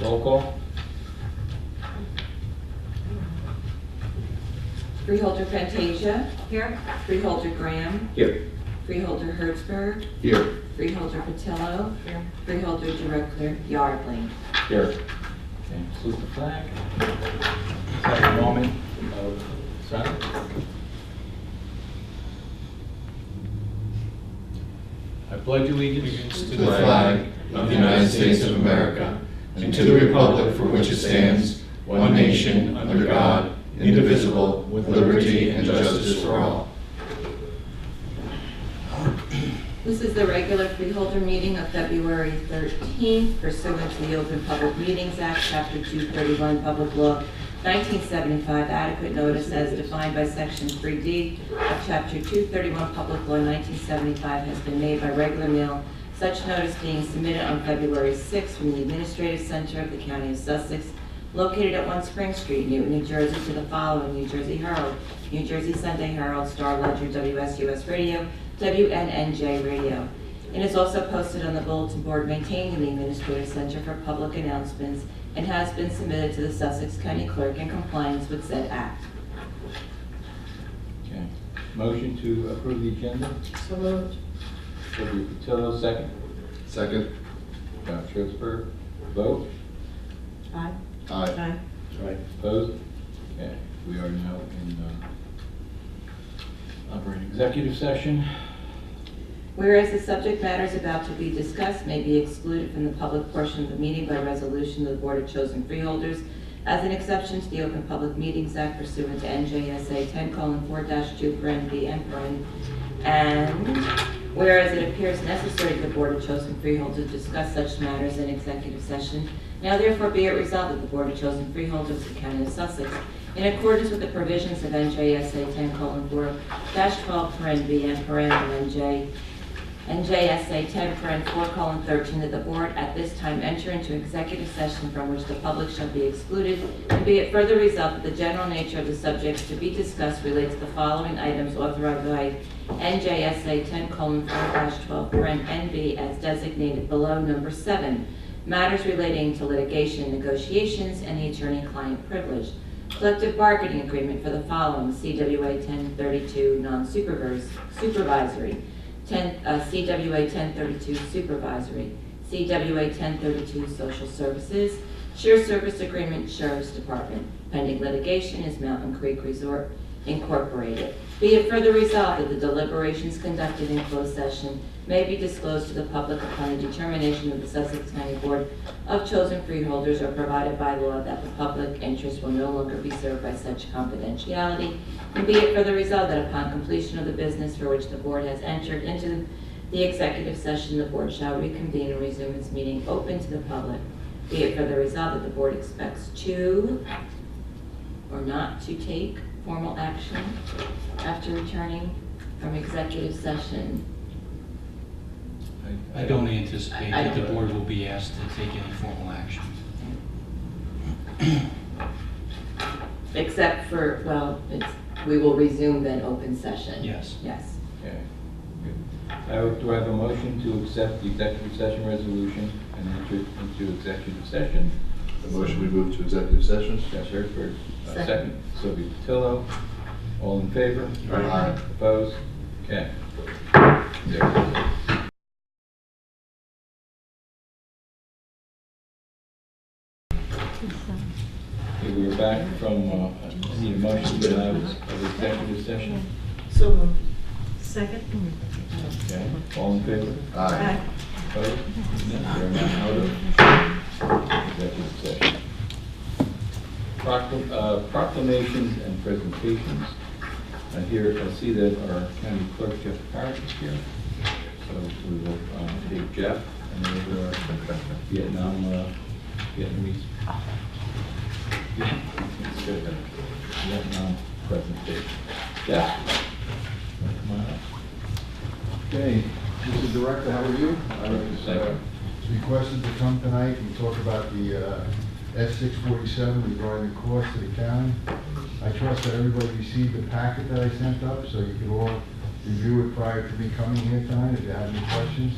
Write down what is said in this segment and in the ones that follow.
Roll call. Freeholder Fantasia. Here. Freeholder Graham. Here. Freeholder Hertzberg. Here. Freeholder Patillo. Here. Freeholder Director Yardley. Here. Okay, salute the flag. Let's have a moment of silence. I pledge allegiance To the flag of the United States of America and to the republic for which it stands, one nation, under God, indivisible, with liberty and justice for all. This is the regular freeholder meeting of February 13th pursuant to the Open Public Meetings Act, Chapter 231, Public Law 1975. Adequate notice as defined by Section 3D of Chapter 231, Public Law 1975 has been made by regular mail, such notice being submitted on February 6th from the Administrative Center of the County of Sussex, located at 1 Spring Street, Newton, New Jersey, to the following: New Jersey Herald, New Jersey Sunday Herald, Star Ledger, WSUS Radio, WNNJ Radio. It is also posted on the bulletin board maintained in the Administrative Center for public announcements and has been submitted to the Sussex County Clerk in compliance with said act. Okay. Motion to approve the agenda. So moved. Sylvia Patillo, second. Second. John Schurzberg. Vote. Aye. Aye. Right. Opposed? Okay. We are now in operating executive session. Whereas the subject matters about to be discussed may be excluded from the public portion of the meeting by resolution of the Board of Chosen Freeholders as an exception to the Open Public Meetings Act pursuant to NJSA 10:4-2 and whereas it appears necessary to the Board of Chosen Freeholders to discuss such matters in executive session, now therefore be it resolved that the Board of Chosen Freeholders of the County of Sussex, in accordance with the provisions of NJSA 10:4-12 and NJSA 10:4:13, that the Board at this time enter into executive session from which the public shall be excluded, and be it further resolved that the general nature of the subjects to be discussed relates to the following items authorized by NJSA 10:4-12 as designated below. Number 7, matters relating to litigation, negotiations, and the attorney-client privilege. Collective bargaining agreement for the following: CWA 1032 non-supervisory, CWA 1032 supervisory, CWA 1032 social services, share service agreement, Sheriff's Department. Pending litigation is Mountain Creek Resort Incorporated. Be it further resolved that the deliberations conducted in closed session may be disclosed to the public upon the determination of the Sussex County Board of Chosen Freeholders, or provided by law that the public interest will no longer be served by such confidentiality. And be it further resolved that upon completion of the business for which the Board has entered into the executive session, the Board shall reconvene and resume its meeting open to the public. Be it further resolved that the Board expects to or not to take formal action after returning from executive session. I don't anticipate I that the don't. board will be asked to take any formal action. Except for, well, we will resume then open session. Yes. Yes. Okay. Good. Do I have a motion to accept the executive session resolution and enter into executive session? The motion we move to executive session. Josh Hertzberg, Second. second. Sylvia Patillo. All in favor? Aye. Opposed? Okay. There. Okay, we're back from the motion to out of executive session. So moved. Second. Okay. All in favor? Aye. Opposed? We're now out of executive session. Proclamations and presentations. Here, I see that our county clerk, Jeff Parrish, is here. So we will take Jeff and then we'll do our Vietnamese. Vietnam presentation. Jeff? Come on up. Okay, Mr. Director, how are you? I Thank you. was requested to come tonight and talk about the S647 regarding the cost to the county. I trust that everybody received the packet that I sent up, so you could all review it prior to me coming here tonight if you have any questions.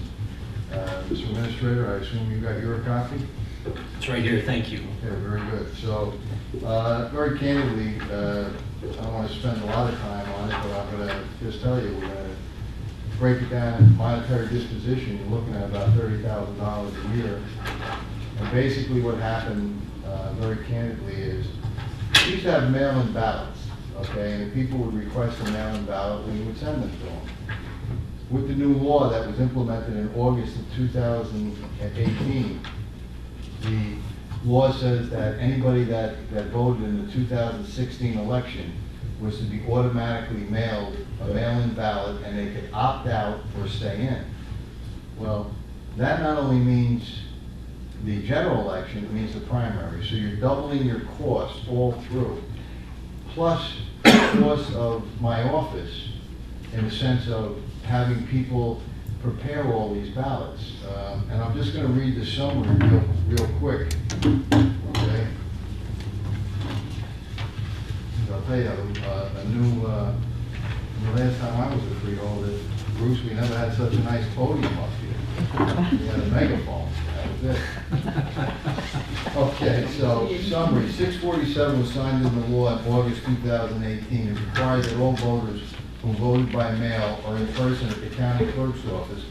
Mr. Administrator, I assume you got your copy? It's right here, thank you. Okay, very good. So, very candidly, I don't want to spend a lot of time on it, but I'm going to just tell you, we're going to break it down in monetary disposition. You're looking at about $30,000 a year. And basically what happened, very candidly, is we used to have mail-in ballots, okay? And if people would request a mail-in ballot, we would send them to them. With the new law that was implemented in August of 2018, the law says that anybody that voted in the 2016 election was to be automatically mailed a mail-in ballot, and they could opt out or stay in. Well, that not only means the general election, it means the primary. So you're doubling your cost all through, plus the cost of my office in the sense of having people prepare all these ballots. And I'm just going to read the summary real quick. Okay. I'll tell you, the last time I was a freeholder, Bruce, we never had such a nice podium up here. We had a megaphone. That was it. Okay, so summary. 647 was signed into law in August 2018. It requires that all voters who voted by mail or in person at the county clerk's office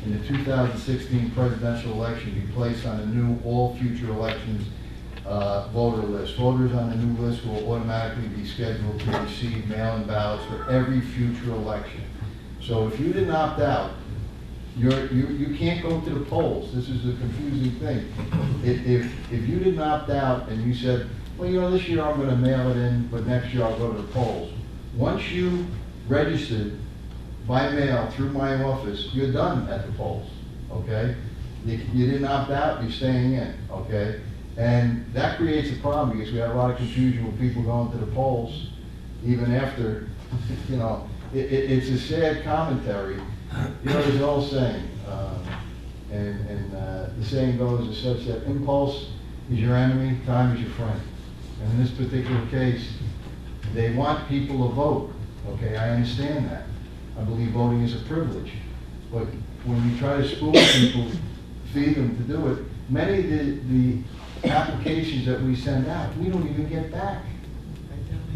in the 2016 presidential election be placed on a new all future elections voter list. Voters on the new list will automatically be scheduled to receive mail-in ballots for every future election. So if you didn't opt out, you can't go to the polls. This is a confusing thing. If you didn't opt out and you said, well, you know, this year I'm going to mail it in, but next year I'll go to the polls. Once you registered by mail through my office, you're done at the polls, okay? You didn't opt out, you're staying in, okay? And that creates a problem because we have a lot of confusion with people going to the polls even after, you know, it's a sad commentary. You know, there's an old saying, and the saying goes as such that impulse is your enemy, time is your friend. And in this particular case, they want people to vote, okay? I understand that. I believe voting is a privilege. But when you try to school people, feed them to do it, many of the applications that we send out, we don't even get back.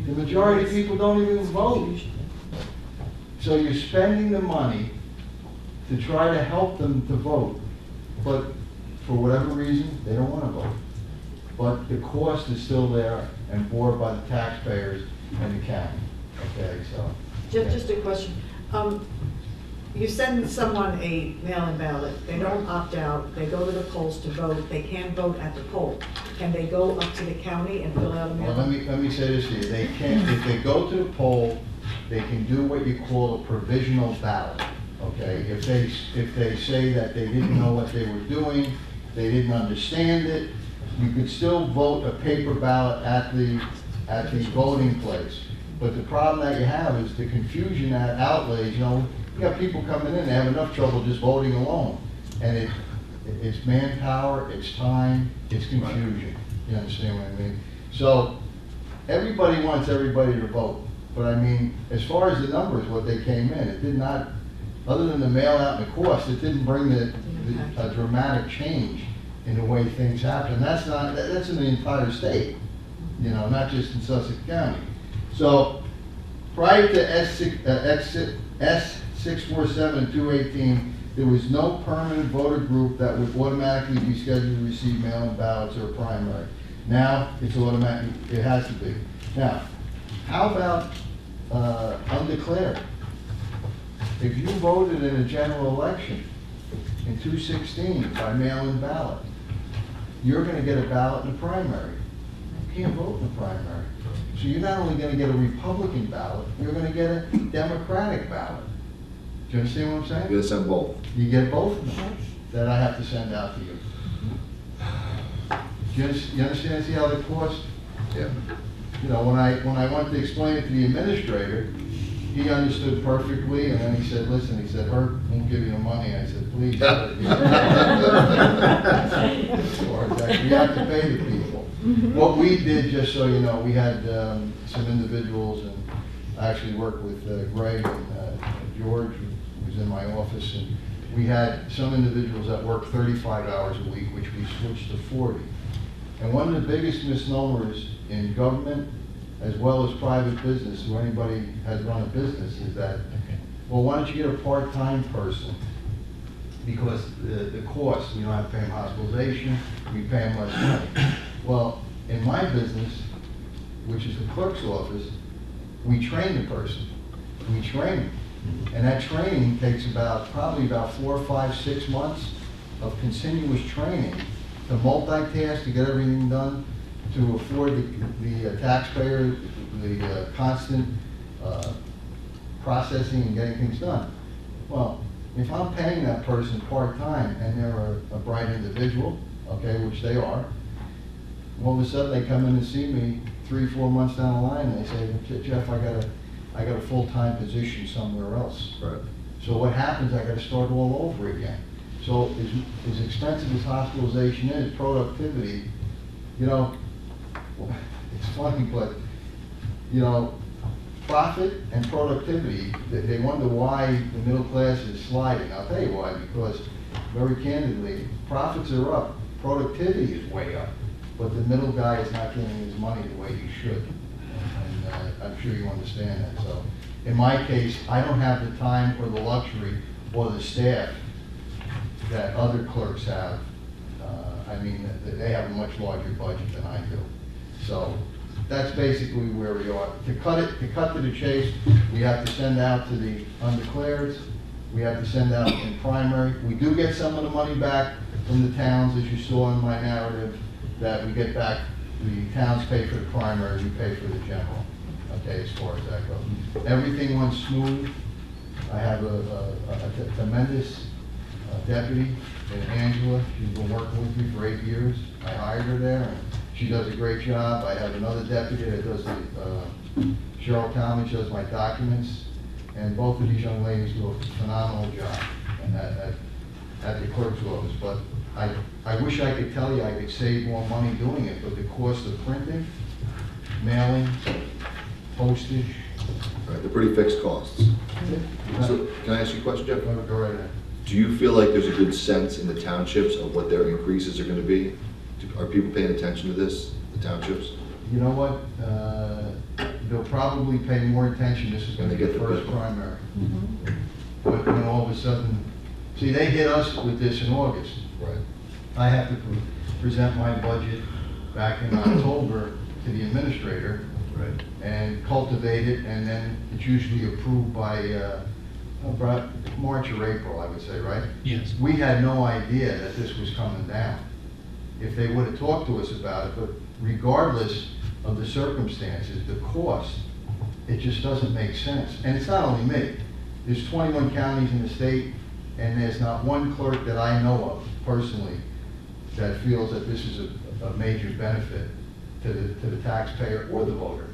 The majority of people don't even vote. So you're spending the money to try to help them to vote, but for whatever reason, they don't want to vote. But the cost is still there and borne by the taxpayers and the county. Okay, so. Just a question. You send someone a mail-in ballot, they don't opt out, they go to the polls to vote, they can't vote at the poll. Can they go up to the county and fill out a Well, mail-in? let me say this to you. They can, if they go to the poll, they can do what you call a provisional ballot, okay? If they say that they didn't know what they were doing, they didn't understand it, you could still vote a paper ballot at the voting place. But the problem that you have is the confusion that outlays, you know, you got people coming in, they have enough trouble just voting alone. And it's manpower, it's time, it's confusion. You understand what I mean? So everybody wants everybody to vote. But I mean, as far as the numbers, what they came in, it did not, other than the mail out and the cost, it didn't bring a dramatic change in the way things happen. That's in the entire state, you know, not just in Sussex County. So prior to S647 and 218, there was no permanent voter group that would automatically be scheduled to receive mail-in ballots or a primary. Now it's automatic, it has to be. Now, how about undeclared? If you voted in a general election in 2016 by mail-in ballot, you're going to get a ballot in the primary. You can't vote in the primary. So you're not only going to get a Republican ballot, you're going to get a Democratic ballot. Do you understand what I'm saying? You send both. You get both of them that I have to send out to you. Do you understand? See how they cost? Yeah. You know, when I went to explain it to the administrator, he understood perfectly, and then he said, listen, he said, Herb, won't give you the money. I said, please. Or that we have to pay the people. What we did, just so you know, we had some individuals, and I actually worked with Greg and George, who was in my office, and we had some individuals that worked 35 hours a week, which we switched to 40. And one of the biggest misnomers in government, as well as private business, who anybody has run a business, is that, well, why don't you get a part-time person? Because the cost, we don't have to pay them hospitalization, we pay them less money. Well, in my business, which is the clerk's office, we train the person. We train them. And that training takes probably about 4, 5, 6 months of continuous training to multitask, to get everything done, to afford the taxpayer the constant processing and getting things done. Well, if I'm paying that person part-time and they're a bright individual, okay, which they are, all of a sudden they come in and see me 3, 4 months down the line and they say, Jeff, I got a full-time position somewhere else. Right. So what happens, I got to start all over again. So as expensive as hospitalization is, productivity, you know, it's funny, but, you know, profit and productivity, they wonder why the middle class is sliding. I'll tell you why, because very candidly, profits are up, productivity is way up, but the middle guy is not getting his money the way he should. And I'm sure you understand that. So in my case, I don't have the time or the luxury or the staff that other clerks have. I mean, they have a much larger budget than I do. So that's basically where we are. To cut to the chase, we have to send out to the undeclareds. We have to send out in primary. We do get some of the money back from the towns, as you saw in my narrative, that we get back. The towns pay for the primary, we pay for the general. Okay, as far as that goes. Everything went smooth. I have a tremendous deputy, Angela. She's been working with me for 8 years. I hired her there, and she does a great job. I have another deputy that does Cheryl Talmadge does my documents, and both of these young ladies do a phenomenal job at the clerk's office. But I wish I could tell you I could save more money doing it, but the cost of printing, mailing, postage. Right, they're pretty fixed costs. So, can I ask you a question, Jeff? Go right ahead. Do you feel like there's a good sense in the townships of what their increases are going to be? Are people paying attention to this, the townships? You know what? They'll probably pay more attention. This is going to When they be the get the first bill. primary. But when all of a sudden, see, they hit us with this in August. Right. I have to present my budget back in October to the administrator. Right. And cultivate it, and then it's usually approved by about March or April, I would say, right? Yes. We had no idea that this was coming down. If they would have talked to us about it, but regardless of the circumstances, the cost, it just doesn't make sense. And it's not only me. There's 21 counties in the state, and there's not one clerk that I know of personally that feels that this is a major benefit to the taxpayer or the voter.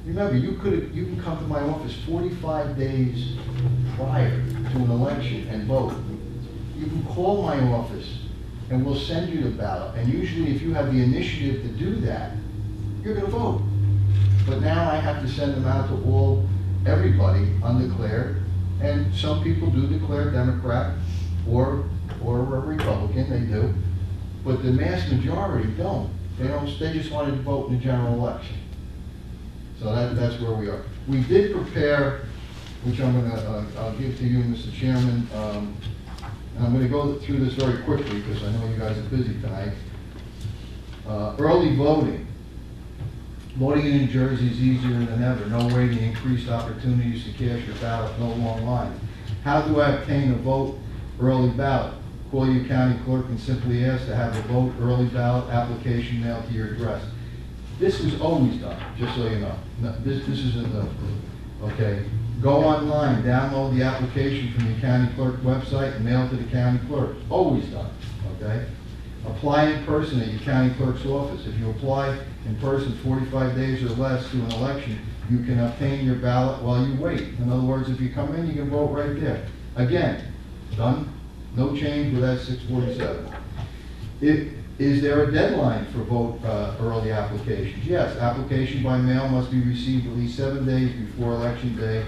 Remember, you can come to my office 45 days prior to an election and vote. You can call my office and we'll send you the ballot. And usually if you have the initiative to do that, you're gonna vote. But now I have to send them out to everybody undeclared. And some people do declare Democrat or a Republican, they do. But the mass majority don't. They just wanted to vote in the general election. So that's where we are. We did prepare, which I'll give to you, Mr. Chairman. And I'm gonna go through this very quickly because I know you guys are busy tonight. Early voting. Voting in New Jersey is easier than ever. No waiting, increased opportunities to cast your ballot, no long lines. How do I obtain a vote early ballot? Call your county clerk and simply ask to have a vote early ballot application mailed to your address. This was always done, just so you know. No, this isn't okay. Go online, download the application from the county clerk website and mail it to the county clerk. Always done, okay? Apply in person at your county clerk's office. If you apply in person 45 days or less to an election, you can obtain your ballot while you wait. In other words, if you come in, you can vote right there. Again, done. No change with that 647. Is there a deadline for vote early applications? Yes, application by mail must be received at least 7 days before election day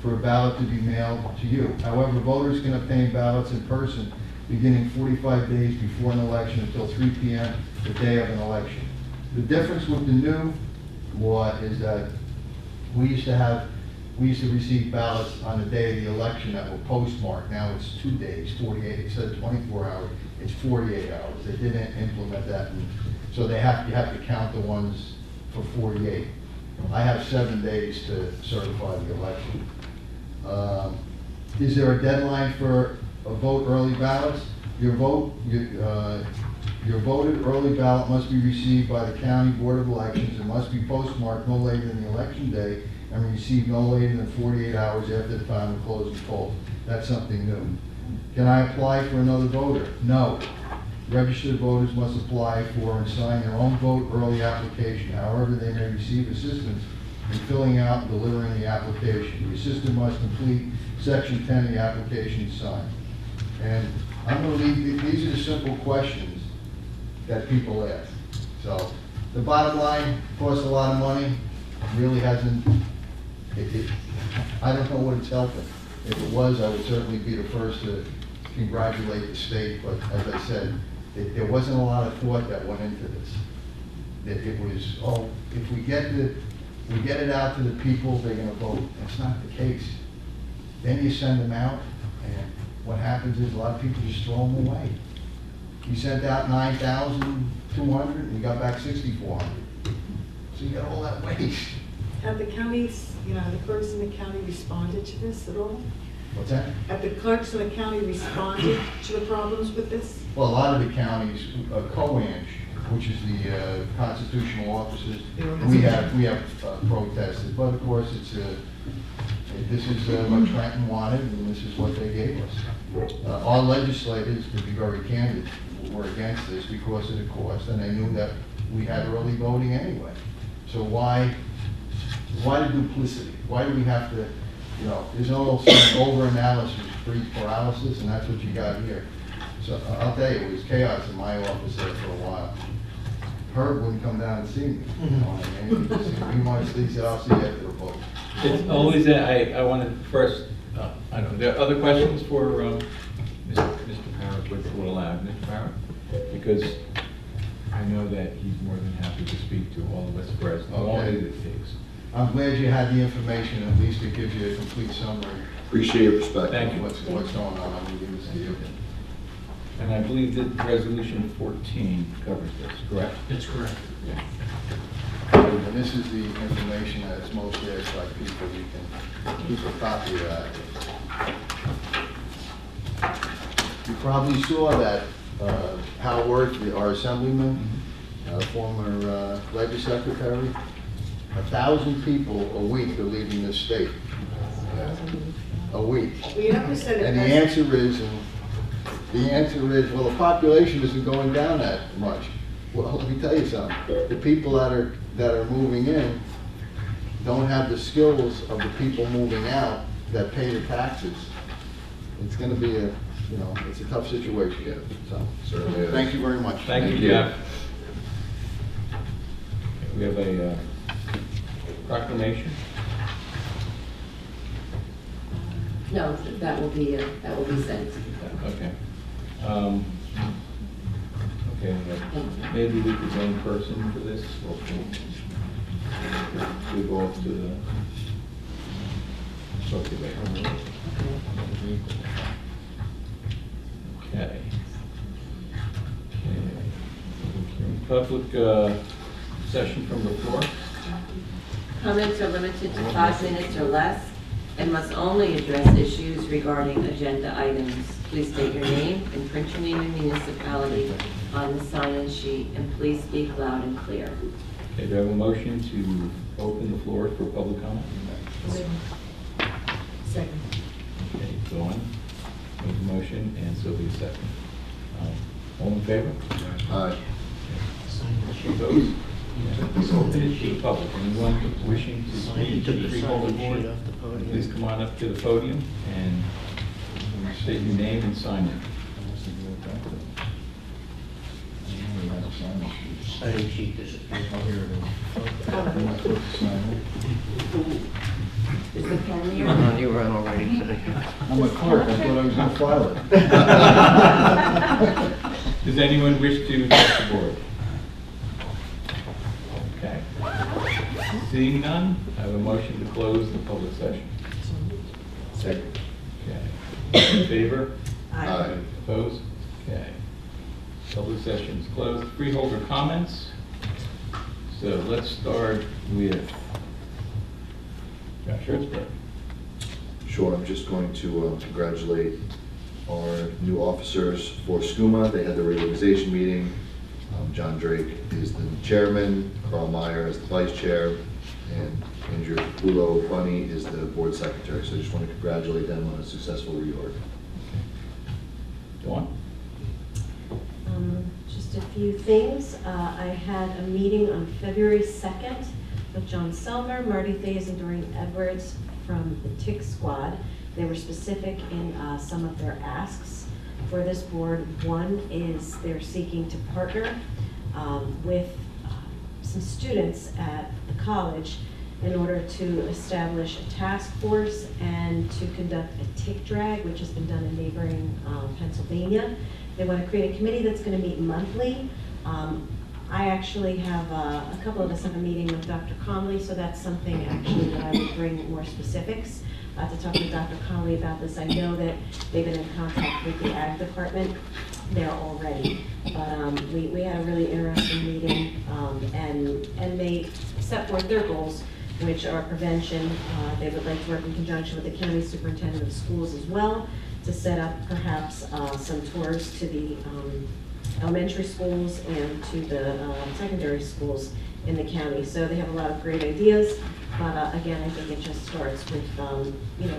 for a ballot to be mailed to you. However, voters can obtain ballots in person beginning 45 days before an election until 3 p.m. the day of an election. The difference with the new law is that we used to receive ballots on the day of the election that were postmarked. Now it's 2 days, 48, it said 24 hours, it's 48 hours. They didn't implement that, and so you have to count the ones for 48. I have 7 days to certify the election. Is there a deadline for a vote early ballots? Your voted early ballot must be received by the County Board of Elections and must be postmarked no later than the election day and received no later than 48 hours after the time of closing polls. That's something new. Can I apply for another voter? No. Registered voters must apply for and sign their own vote early application. However, they may receive assistance in filling out and delivering the application. The assistant must complete section 10 of the application and sign. And I'm going to leave, these are the simple questions that people ask. So the bottom line, costs a lot of money, really hasn't, I don't know what it's helping. If it was, I would certainly be the first to congratulate the state, but as I said, there wasn't a lot of thought that went into this. That it was, oh, if we get it out to the people, they're gonna vote. That's not the case. Then you send them out, and what happens is a lot of people just throw them away. You sent out 9,200, and you got back 6,400. So you got all that waste. Have the counties, the clerks in the county responded to this at all? What's that? Have the clerks in the county responded to the problems with this? Well, a lot of the counties, COANG, which is the constitutional officers, we have protested, but of course this is what Trenton wanted, and this is what they gave us. Our legislators, to be very candid, were against this because of the cost, and they knew that we had early voting anyway. So why the duplicity? Why do we have to, there's no over-analysis, brief paralysis, and that's what you got here. So I'll tell you, it was chaos in my office there for a while. Herb wouldn't come down and see me. He wanted to say, I'll see you after the vote. It's always that I want to first, I don't know, there are other questions for Mr. Parrott, which will allow Mr. Parrott? Because I know that he's more than happy to speak to all of us for as long as it takes. I'm glad you had the information, at least it gives you a complete summary. Appreciate your perspective. Thank you. of what's going on. I'm going to give this to you. And I believe that Resolution 14 covers this, correct? That's correct. And this is the information that's mostly asked by people. You can keep a copy of that. You probably saw that Hal Worth, our assemblyman, former legislative secretary, 1,000 people a week are leaving this state. A week. Well, you have to send it. And the answer is, well, the population isn't going down that much. Well, let me tell you something. The people that are moving in don't have the skills of the people moving out that pay the taxes. It's going to be it's a tough situation. So, thank you very much. Thank you, Jeff. We have a proclamation. No, that will be sent. Okay. Okay, maybe we could go in person for this. We go off to the circulator. Okay. Public session from the floor. Comments are limited to 5 minutes or less and must only address issues regarding agenda items. Please state your name and print your name and municipality on the sign-in sheet, and please speak loud and clear. Okay, do I have a motion to open the floor for public comment? Second. Okay, go on. Make the motion, and Sylvia second. All in favor? Aye. Opposed? Open it to the public. Anyone wishing to speak to the Freeholder Board, please come on up to the podium and state your name and sign it. Signing sheet disappeared. Oh, here it is. Am I supposed to sign it? Is the pen here? You were on already today. I'm a clerk, I thought I was gonna file it. Does anyone wish to address the board? Okay. Seeing none, I have a motion to close the public session. Second. Okay. All in favor? Aye. Opposed? Okay. Public session is closed. Freeholder comments. So let's start with Josh Hertzberg. Sure, I'm just going to congratulate our new officers for SCUMA. They had their reorganization meeting. John Drake is the chairman, Carl Meyer is the vice chair, and Andrew Pulo Bunny is the board secretary. So I just want to congratulate them on a successful reorg. Dawn? Just a few things. I had a meeting on February 2nd with John Selmer, Marty Thays, and Doreen Edwards from the TIC squad. They were specific in some of their asks for this board. One is they're seeking to partner with some students at the college in order to establish a task force and to conduct a TIC drag, which has been done in neighboring Pennsylvania. They want to create a committee that's going to meet monthly. I actually have, a couple of us have a meeting with Dr. Conley, so that's something actually that I would bring more specifics to talk to Dr. Conley about this. I know that they've been in contact with the ag department there already, but we had a really interesting meeting, and they set forth their goals, which are prevention. They would like to work in conjunction with the county superintendent of schools as well to set up perhaps some tours to the elementary schools and to the secondary schools in the county. So they have a lot of great ideas, but again, I think it just starts with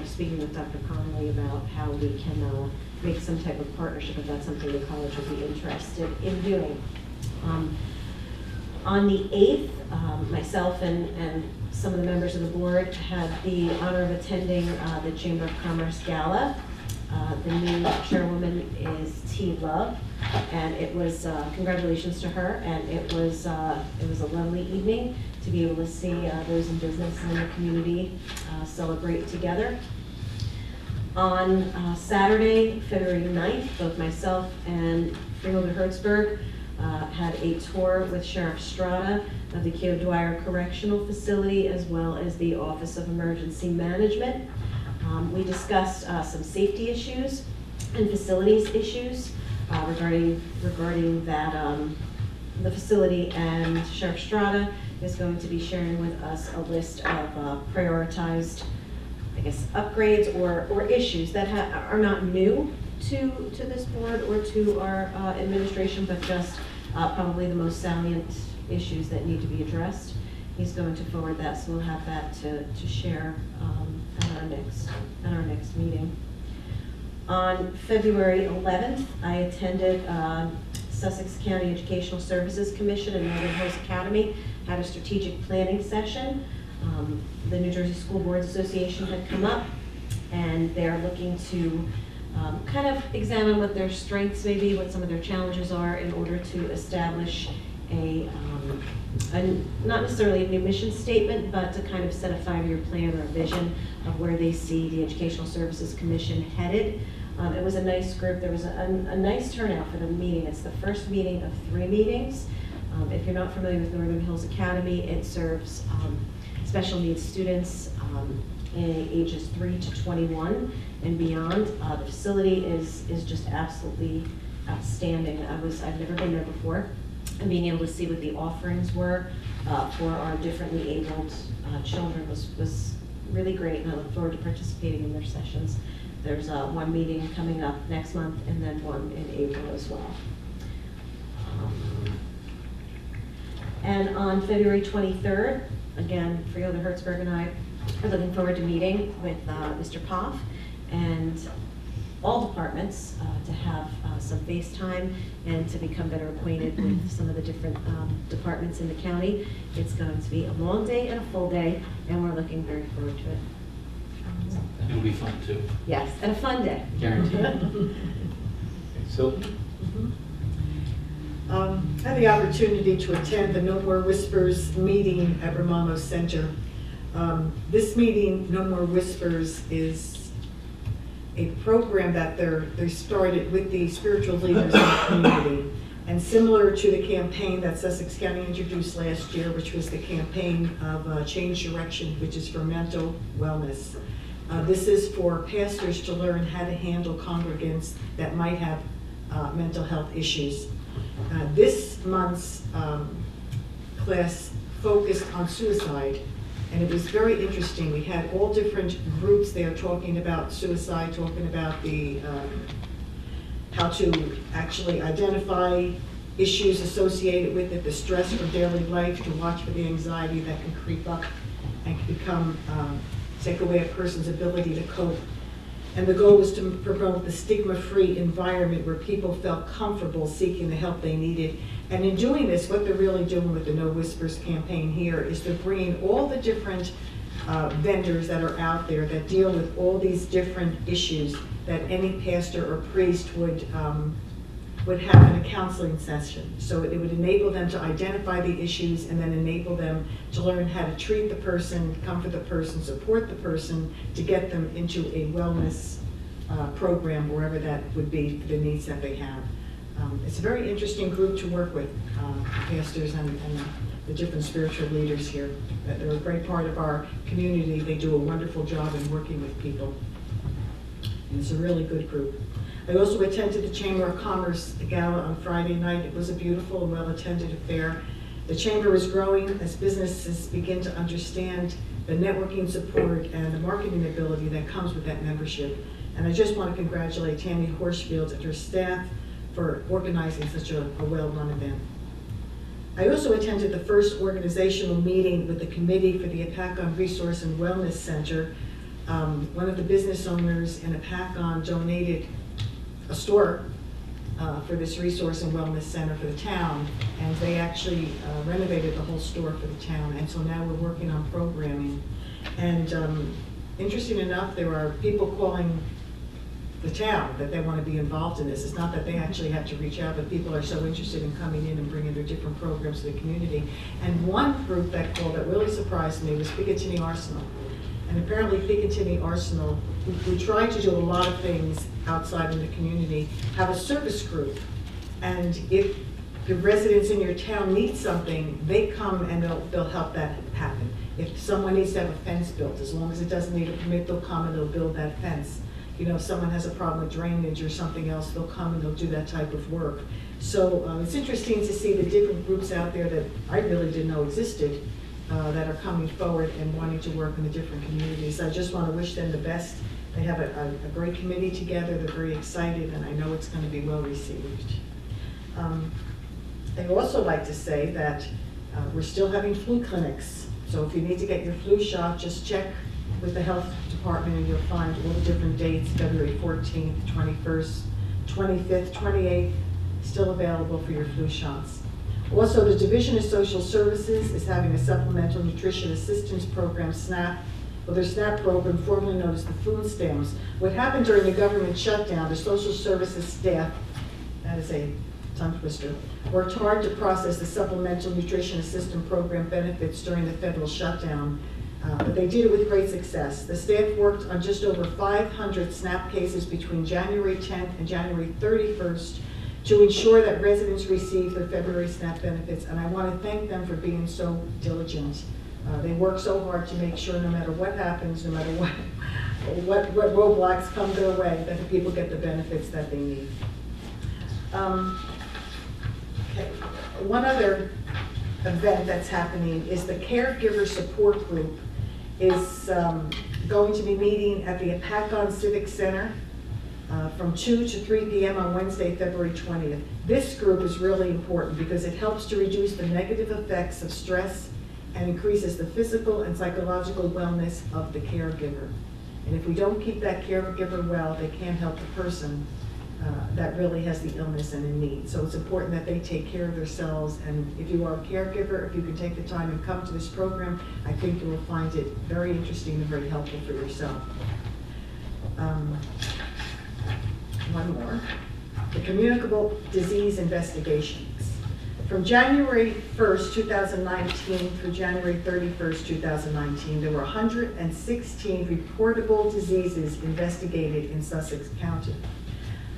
speaking with Dr. Connolly about how we can make some type of partnership, if that's something the college would be interested in doing. On the 8th, myself and some of the members of the board had the honor of attending the Chamber of Commerce Gala. The new chairwoman is T. Love, and it was congratulations to her. And it was a lovely evening to be able to see those in business and in the community celebrate together. On Saturday, February 9th, both myself and Freeholder Hertzberg had a tour with Sheriff Strada of the Keogh Dwyer Correctional Facility as well as the Office of Emergency Management. We discussed some safety issues and facilities issues regarding that the facility, and Sheriff Strada is going to be sharing with us a list of prioritized, I guess, upgrades or issues that are not new to this board or to our administration, but just probably the most salient issues that need to be addressed. He's going to forward that, so we'll have that to share at our next meeting. On February 11th, I attended Sussex County Educational Services Commission and Northern Hills Academy, had a strategic planning session. The New Jersey School Boards Association had come up, and they're looking to kind of examine what their strengths may be, what some of their challenges are, in order to establish a not necessarily a new mission statement, but to kind of set a 5-year plan or a vision of where they see the Educational Services Commission headed. It was a nice group. There was a nice turnout for the meeting. It's the first meeting of 3 meetings. If you're not familiar with Northern Hills Academy, it serves special needs students in ages 3 to 21 and beyond. The facility is just absolutely outstanding. I've never been there before, and being able to see what the offerings were for our differently abled children was really great, and I look forward to participating in their sessions. There's one meeting coming up next month and then one in April as well. And on February 23rd, again, Freeholder Hertzberg and I are looking forward to meeting with Mr. Poff and all departments to have some face time and to become better acquainted with some of the different departments in the county. It's going to be a long day and a full day, and we're looking very forward to it. It'll be fun too, Yes, and a fun day. guaranteed. Okay, Sylvia? I had the opportunity to attend the No More Whispers meeting at Romano Center. This meeting, No More Whispers, is a program that they started with the spiritual leaders in the community. And similar to the campaign that Sussex County introduced last year, which was the campaign of Change Direction, which is for mental wellness. This is for pastors to learn how to handle congregants that might have mental health issues. This month's class focused on suicide, and it was very interesting. We had all different groups there talking about suicide, talking about the how to actually identify issues associated with it, the stress for daily life, to watch for the anxiety that can creep up and can become, take away a person's ability to cope. And the goal was to promote the stigma-free environment where people felt comfortable seeking the help they needed. And in doing this, what they're really doing with the No Whispers campaign here is they're bringing all the different vendors that are out there that deal with all these different issues that any pastor or priest would have in a counseling session. So it would enable them to identify the issues and then enable them to learn how to treat the person, comfort the person, support the person, to get them into a wellness program, wherever that would be, for the needs that they have. It's a very interesting group to work with, pastors and the different spiritual leaders here. They're a great part of our community. They do a wonderful job in working with people. And it's a really good group. I also attended the Chamber of Commerce Gala on Friday night. It was a beautiful and well-attended affair. The Chamber is growing as businesses begin to understand the networking support and the marketing ability that comes with that membership. And I just want to congratulate Tammy Horsfield and her staff for organizing such a well-run event. I also attended the first organizational meeting with the Committee for the Apacon Resource and Wellness Center. One of the business owners in Apacon donated a store for this resource and wellness center for the town, and they actually renovated the whole store for the town, and so now we're working on programming. And interesting enough, there are people calling the town that they want to be involved in this. It's not that they actually have to reach out, but people are so interested in coming in and bringing their different programs to the community. And one group that called that really surprised me was Picatinny Arsenal. And apparently Picatinny Arsenal, we try to do a lot of things outside in the community, have a service group. And if the residents in your town need something, they come and they'll help that happen. If someone needs to have a fence built, as long as it doesn't need a permit, they'll come and they'll build that fence. You know, if someone has a problem with drainage or something else, they'll come and they'll do that type of work. So it's interesting to see the different groups out there that I really didn't know existed, that are coming forward and wanting to work in the different communities. I just want to wish them the best. They have a great committee together. They're very excited, and I know it's going to be well received. I'd also like to say that we're still having flu clinics. So if you need to get your flu shot, just check with the health department and you'll find all the different dates, February 14th, 21st, 25th, 28th, still available for your flu shots. Also, the Division of Social Services is having a Supplemental Nutrition Assistance Program, SNAP, or their SNAP program, formerly known as the food stamps. What happened during the government shutdown, the social services staff, that is a tongue twister, worked hard to process the Supplemental Nutrition Assistance Program benefits during the federal shutdown, but they did it with great success. The staff worked on just over 500 SNAP cases between January 10th and January 31st to ensure that residents receive their February SNAP benefits, and I want to thank them for being so diligent. They work so hard to make sure no matter what happens, no matter what roadblocks come their way, that the people get the benefits that they need. Okay. One other event that's happening is the Caregiver Support Group is going to be meeting at the Apacon Civic Center from 2 to 3 p.m. on Wednesday, February 20th. This group is really important because it helps to reduce the negative effects of stress and increases the physical and psychological wellness of the caregiver. And if we don't keep that caregiver well, they can't help the person that really has the illness and in need. So it's important that they take care of themselves, and if you are a caregiver, if you can take the time and come to this program, I think you will find it very interesting and very helpful for yourself. One more. The Communicable Disease Investigations. From January 1st, 2019 through January 31st, 2019, there were 116 reportable diseases investigated in Sussex County.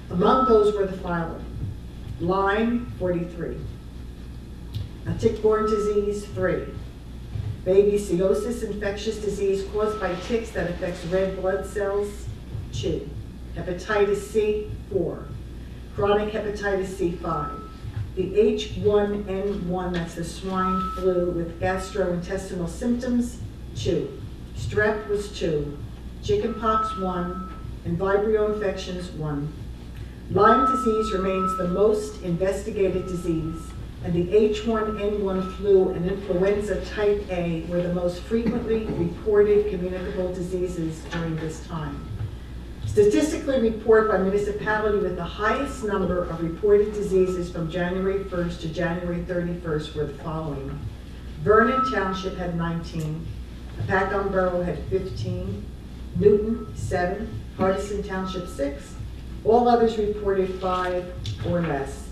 Among those were the following: Lyme, 43. A tick-borne disease, 3. Babesiosis, infectious disease caused by ticks that affects red blood cells, 2. Hepatitis C, 4. Chronic hepatitis C, 5. The H1N1, that's the swine flu with gastrointestinal symptoms, 2. Strep was 2. Chickenpox, 1. And Vibrio infections, 1. Lyme disease remains the most investigated disease, and the H1N1 flu and influenza type A were the most frequently reported communicable diseases during this time. Statistically reported by municipality with the highest number of reported diseases from January 1st to January 31st were the following. Vernon Township had 19, Paccon Borough had 15, Newton 7, Hardison Township 6, all others reported 5 or less.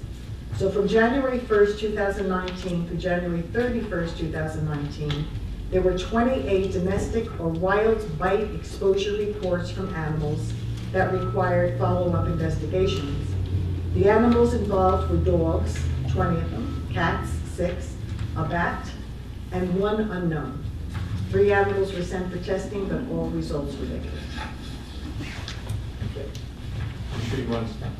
So from January 1st, 2019 through January 31st, 2019, there were 28 domestic or wild bite exposure reports from animals that required follow-up investigations. The animals involved were dogs, 20 of them, cats, 6, a bat, and 1 unknown. 3 animals were sent for testing, but all results were negative. I'm sure you want to stop.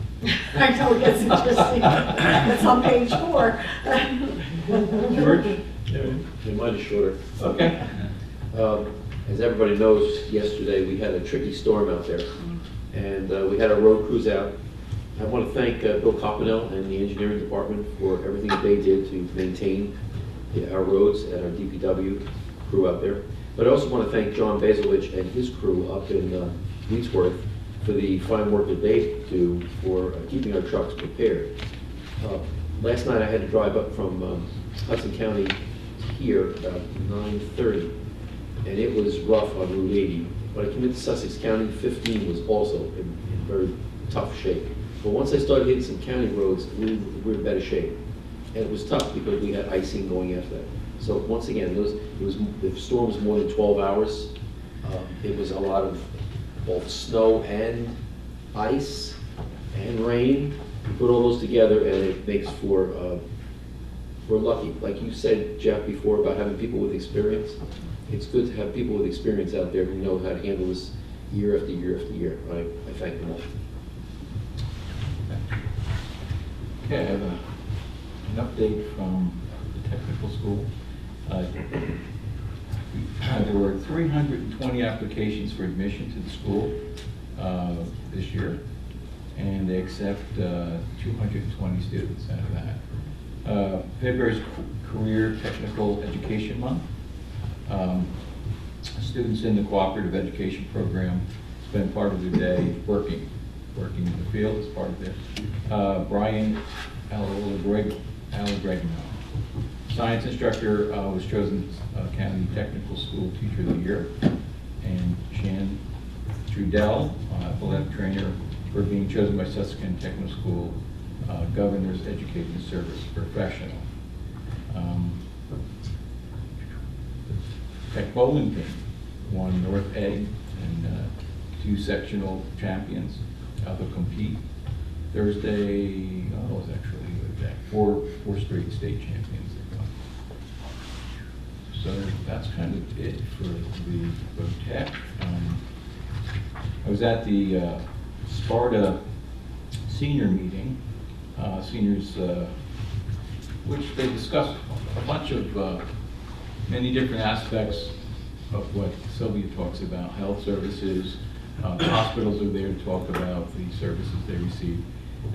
I know, it gets interesting. That's on page 4. George? Yeah, mine is shorter. Okay. As everybody knows, yesterday we had a tricky storm out there, and we had our road crews out. I want to thank Bill Coppinell and the engineering department for everything that they did to maintain our roads and our DPW crew out there. But I also want to thank John Basilowicz and his crew up in Wheatsworth for the fine work that they do for keeping our trucks prepared. Last night I had to drive up from Hudson County to here about 9:30, and it was rough on Route 80. When I came into Sussex County, 15 was also in very tough shape. But once I started hitting some county roads, we were in better shape. And it was tough because we had icing going after that. So once again, the storm was more than 12 hours. It was a lot of both snow and ice and rain. You put all those together and it makes for, we're lucky. Like you said, Jeff, before about having people with experience. It's good to have people with experience out there who know how to handle this year after year after year. I thank them all. Okay, I have an update from the technical school. There were 320 applications for admission to the school this year, and they accept 220 students out of that. February is Career Technical Education Month. Students in the cooperative education program spend part of their day working in the field as part of this. Brian Allegregno, science instructor, was chosen County Technical School Teacher of the Year, and Shan Trudell, athletic trainer, for being chosen by Sussex County Technical School Governor's Education Service Professional. Tech bowling team won North Egg and 2 sectional champions. They'll compete Thursday. Oh, it was actually 4 straight state champions. So that's kind of it for the tech. I was at the Sparta senior meeting. Seniors, which they discussed a bunch of many different aspects of what Sylvia talks about, health services. Hospitals are there to talk about the services they receive.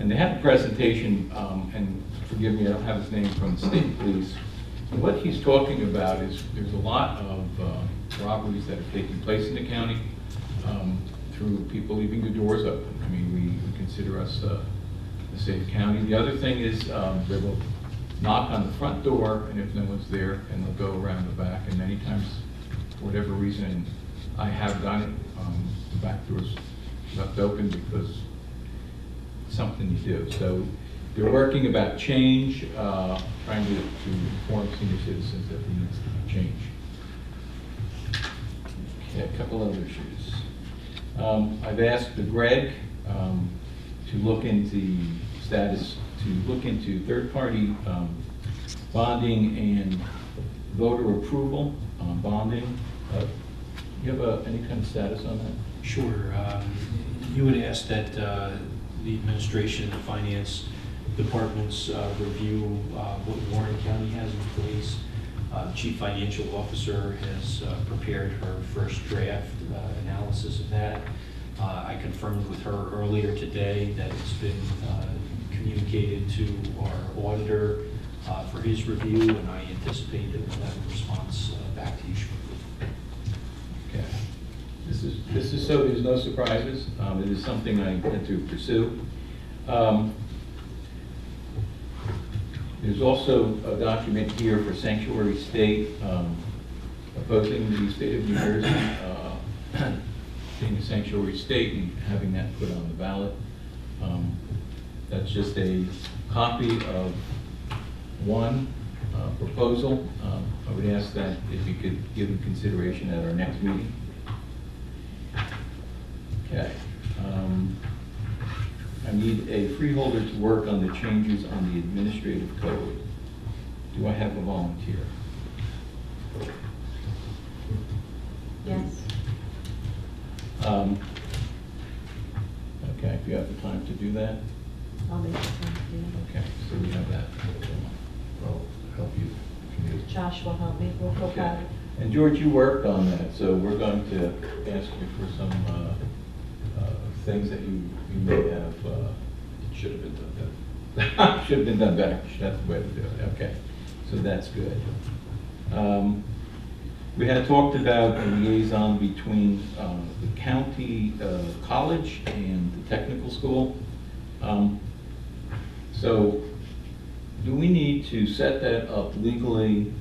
And they had a presentation, and forgive me, I don't have his name, from the state police. And what he's talking about is there's a lot of robberies that are taking place in the county through people leaving the doors open. I mean, we consider us a safe county. The other thing is they will knock on the front door, and if no one's there, and they'll go around the back. And many times, for whatever reason, I have done it. The back door's left open because it's something you do. So They're working about change, trying to inform senior citizens that there needs to be change. Okay, a couple other issues. I've asked Greg to look into status, to look into third-party bonding and voter approval on bonding. You have any kind of status on that? Sure. You would ask that the administration and the finance departments review what Warren County has in place. Chief Financial Officer has prepared her first draft analysis of that. I confirmed with her earlier today that it's been communicated to our auditor for his review, and I anticipate that we'll have a response back to you shortly. Okay. This is so there's no surprises. It is something I intend to pursue. There's also a document here for Sanctuary State opposing the state of New Jersey being a sanctuary state and having that put on the ballot. That's just a copy of one proposal. I would ask that if you could give it consideration at our next meeting. Okay. I need a freeholder to work on the changes on the administrative code. Do I have a volunteer? Yes. Okay, if you have the time to do that. I'll make the time to do Okay, so we have that. I'll help you if you need. it. Josh will help me, we'll go Okay. back. And George, you worked on that, so we're going to ask you for some things that you may have, should have been done better. Should have been done better, that's the way to do it, okay. So that's good. We had talked about a liaison between the county college and the technical school. So do we need to set that up legally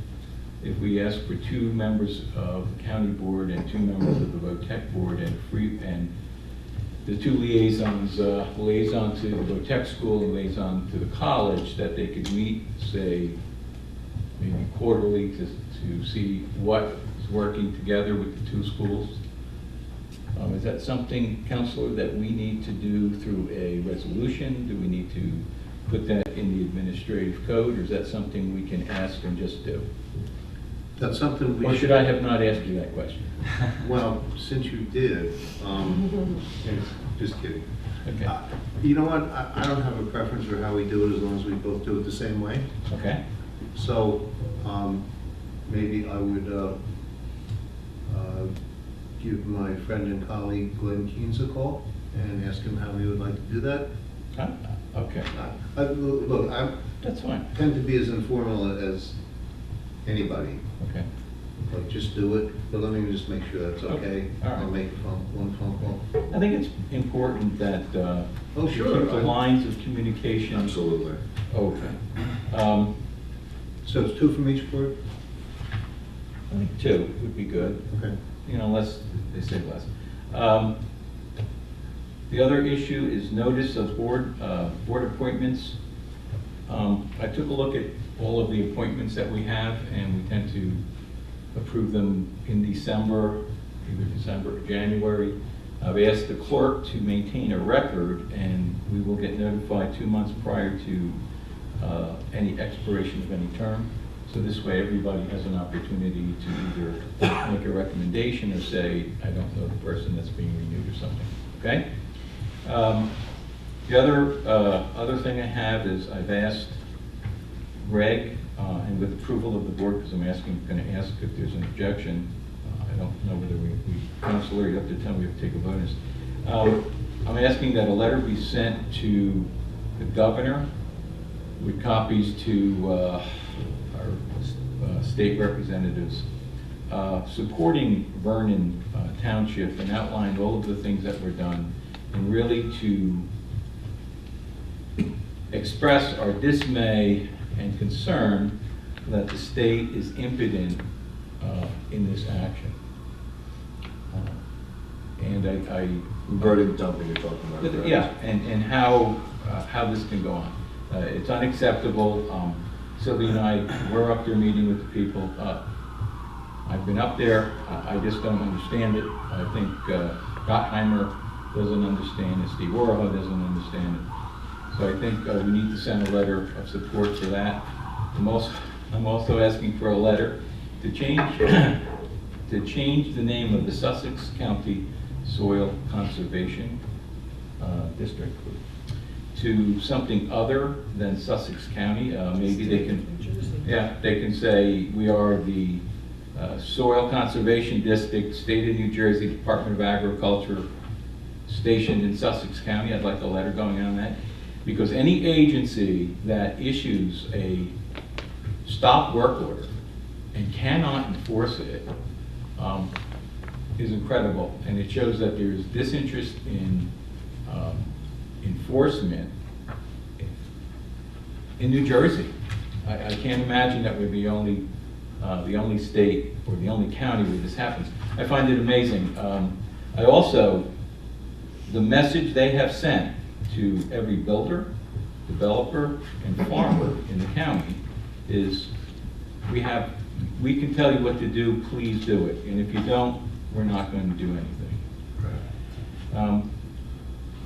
if we ask for 2 members of the county board and 2 members of the VOTEC board and the 2 liaisons, liaison to the VOTEC school and liaison to the college, that they could meet, say, maybe quarterly to see what is working together with the 2 schools? Is that something, Counselor, that we need to do through a resolution? Do we need to put that in the administrative code, or is that something we can ask and just do? That's something we Or should I have not asked you that question? Well, since you did, just kidding. Okay, You know what, I don't have a preference for how we do it as long as we both do it the same way. okay, So, maybe I would give my friend and colleague Glenn Keynes a call and ask him how he would like to do that. okay, Look, I that's fine, tend to be as informal as anybody. okay. Like, just do it, but let me just make sure that's okay. All right. I'll make one phone call. I think it's important that Oh, we sure. keep the lines of communication Absolutely. open. So it's 2 from each board? I think 2 would be good, Okay. you know, unless they say less. The other issue is notice of board appointments. I took a look at all of the appointments that we have, and we tend to approve them in December, either December or January. I've asked the clerk to maintain a record, and we will get notified 2 months prior to any expiration of any term. So this way, everybody has an opportunity to either make a recommendation or say, I don't know the person that's being renewed or something, okay? The other thing I have is I've asked Greg, and with approval of the board, because I'm going to ask if there's an objection. I don't know whether Counselor, you have to tell me if to take a vote on this. I'm asking that a letter be sent to the governor with copies to our state representatives supporting Vernon Township and outlined all of the things that were done, and really to express our dismay and concern that the state is impotent in this action. And I Burden dumping you're talking about, correct? yeah, and how this can go on. It's unacceptable. Sylvia and I were up there meeting with the people. I've been up there. I just don't understand it. I think Gottheimer doesn't understand it. Steve Warho doesn't understand it. So I think we need to send a letter of support for that. I'm also asking for a letter to change the name of the Sussex County Soil Conservation District to something other than Sussex County. Maybe they can, they can say we are the Soil Conservation District, State of New Jersey Department of Agriculture, stationed in Sussex County. I'd like a letter going on that, because any agency that issues a stop work order and cannot enforce it is incredible, and it shows that there's disinterest in enforcement in New Jersey. I can't imagine that we're the only state or the only county where this happens. I find it amazing. I also, the message they have sent to every builder, developer, and farmer in the county is, we can tell you what to do, please do it. And if you don't, we're not going to do anything.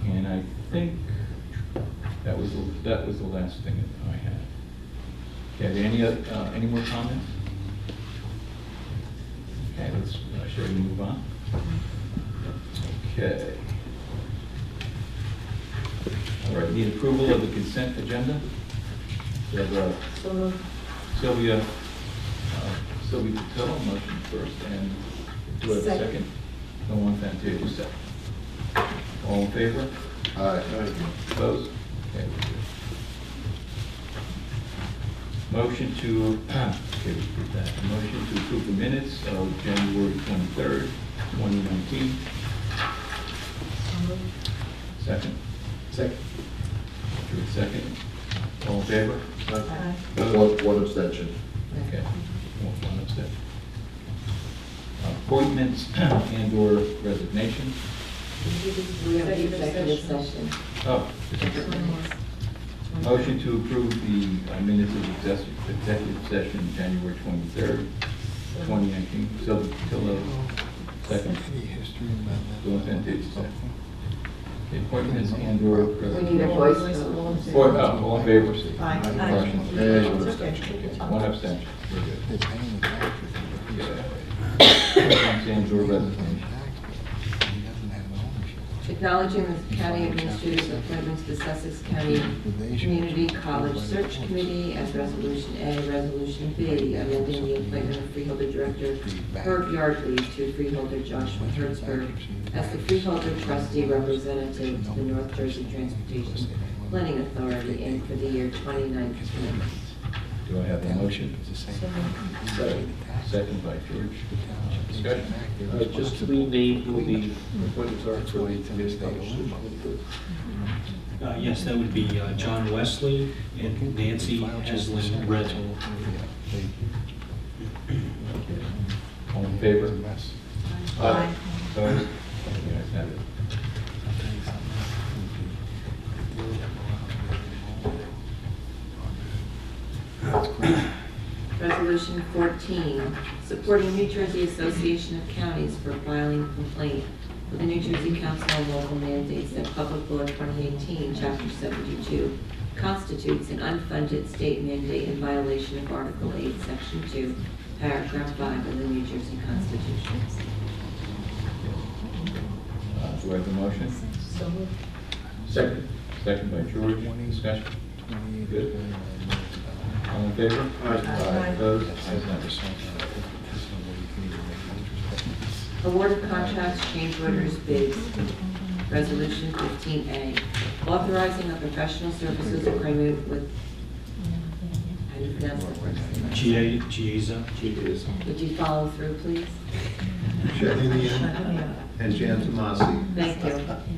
And I think that was the last thing that I had. Okay, any more comments? Okay, shall we move on? Okay. All right, need approval of the consent agenda. We have Sylvia Patillo, motion first, and do I have a second? No one, Fantasia, second. All in favor? Aye. Opposed? Okay, we're good. Motion to, okay, let's put that. Motion to approve the minutes of January 23rd, 2019. Second? Second. Second. All in favor? Aye. Opposed? One abstention. Okay. One abstention. Appointments and/or resignations. We have an executive session. Oh. Motion to approve the minutes of executive session January 23rd, 2019. So, second. Bill Fantasia, second. Okay, appointments and/or We need a resignations. voice vote. All in favor? Aye. Questions? And one abstention. Okay, one abstention. We're good. Appointments and/or resignations. Acknowledging the county administrator's appointments to Sussex County Community College Search Committee as Resolution A, Resolution B, amending the appointment of Freeholder Director Herb Yardley to Freeholder Joshua Hertzberg as the Freeholder Trustee Representative to the North Jersey Transportation Planning Authority, Inc. for the year 2019. Do I have a motion? Second by George. Discussion? Just rename who the appointments are for the community college. Yes, that would be John Wesley and Nancy Heslin Red. All in favor? Aye. Opposed? You guys have it. Resolution 14, supporting New Jersey Association of Counties for filing a complaint with the New Jersey Council on Local Mandates that Public Law 2018, Chapter 72, constitutes an unfunded state mandate in violation of Article 8, Section 2, Paragraph 5 of the New Jersey Constitution. Do I have a motion? So moved. Second. Second by George. Discussion? Good. All in favor? Aye. Opposed? Ayes have it. Award of contracts, change orders, bids. Resolution 15A, authorizing a professional services agreement with, how do you pronounce that word? Gieza. Would you follow through, please? Shahinian and Jan Tomasi. Thank you.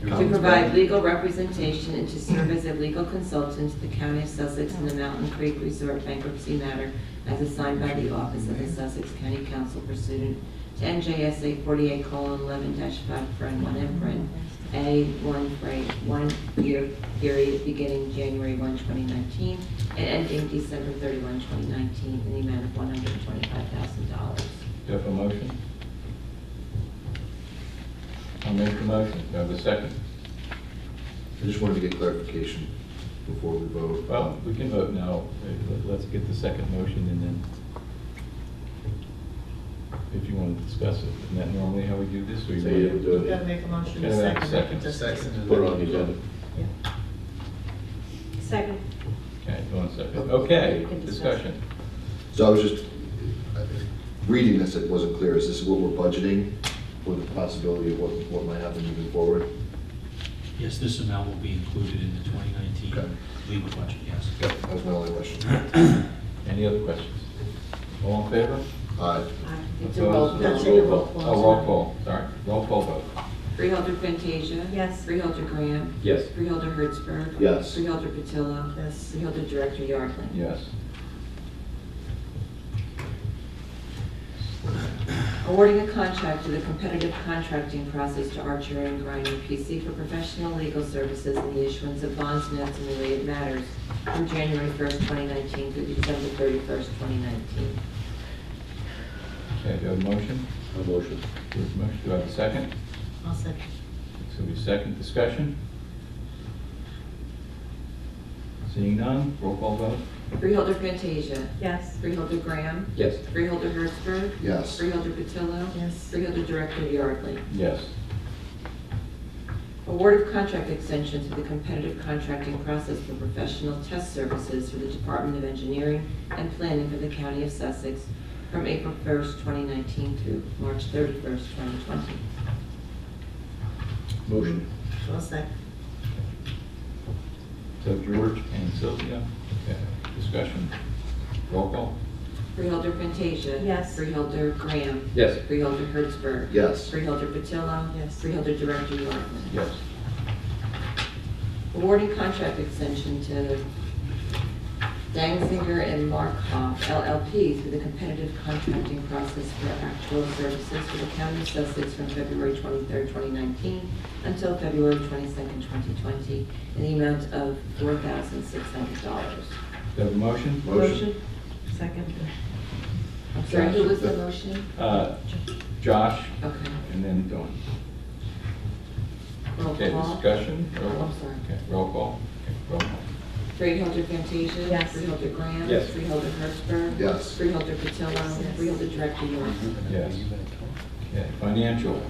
To provide legal representation and to serve as a legal consultant to the County of Sussex in the Mountain Creek Resort bankruptcy matter as assigned by the Office of the Sussex County Council pursuant to NJSA 48:11-5-1 and A1 for a one-year period beginning January 1, 2019, and ending December 31, 2019, in the amount of $125,000. Do you have a motion? I'll make the motion. Do I have a second? I just wanted to get clarification before we vote. Well, we can vote now. Let's get the second motion and then, if you want to discuss it. Isn't that normally how we do this? Or you So want you to do You it. gotta make a motion Yeah, to second. second. Put it on the agenda. Second. Okay, go on a second. You Okay, can discuss. discussion. So I was just, reading this, it wasn't clear. Is this what we're budgeting for the possibility of what might happen moving forward? Yes, this amount will be included in the 2019 Okay. legal budget, yes. Yep, that was my only question. Any other questions? All in favor? Aye. It's a roll call. That's it, roll call. Oh, roll call, sorry. Roll call vote. Freeholder Fantasia. Yes. Freeholder Graham. Yes. Freeholder Hertzberg. Yes. Freeholder Patillo. Yes. Freeholder Director Yardley. Yes. Awarding a contract to the competitive contracting process to Archer and Griner PC for professional legal services and the issuance of bonds, notes, and related matters from January 1st, 2019 through December 31st, 2019. Okay, do I have a motion? A motion. There's a motion. Do I have a second? I'll second. So we second discussion? Seeing none, roll call vote? Freeholder Fantasia. Yes. Freeholder Graham. Yes. Freeholder Hertzberg. Yes. Freeholder Patillo. Yes. Freeholder Director Yardley. Yes. Award of contract extension to the competitive contracting process for professional test services for the Department of Engineering and Planning for the County of Sussex from April 1st, 2019 through March 31st, 2020. Motion. I'll second. So George and Sylvia, okay, discussion? Roll call? Freeholder Fantasia. Yes. Freeholder Graham. Yes. Freeholder Hertzberg. Yes. Freeholder Patillo. Yes. Freeholder Director Yardley. Yes. Awarding contract extension to Danziger and Markhoff LLP through the competitive contracting process for actual services for the County of Sussex from February 23rd, 2019 until February 22nd, 2020 in the amount of $4,600. Do I have a motion? Motion. Second. I'm sorry, who was the motion? Josh, Okay. and then Dawn. Roll Okay, call. discussion? Roll Oh, call. I'm sorry. Okay, roll call. Okay, roll call. Freeholder Fantasia. Yes. Freeholder Graham. Yes. Freeholder Hertzberg. Yes. Freeholder Patillo. Yes. Freeholder Director Yardley. Yes. Okay, financial.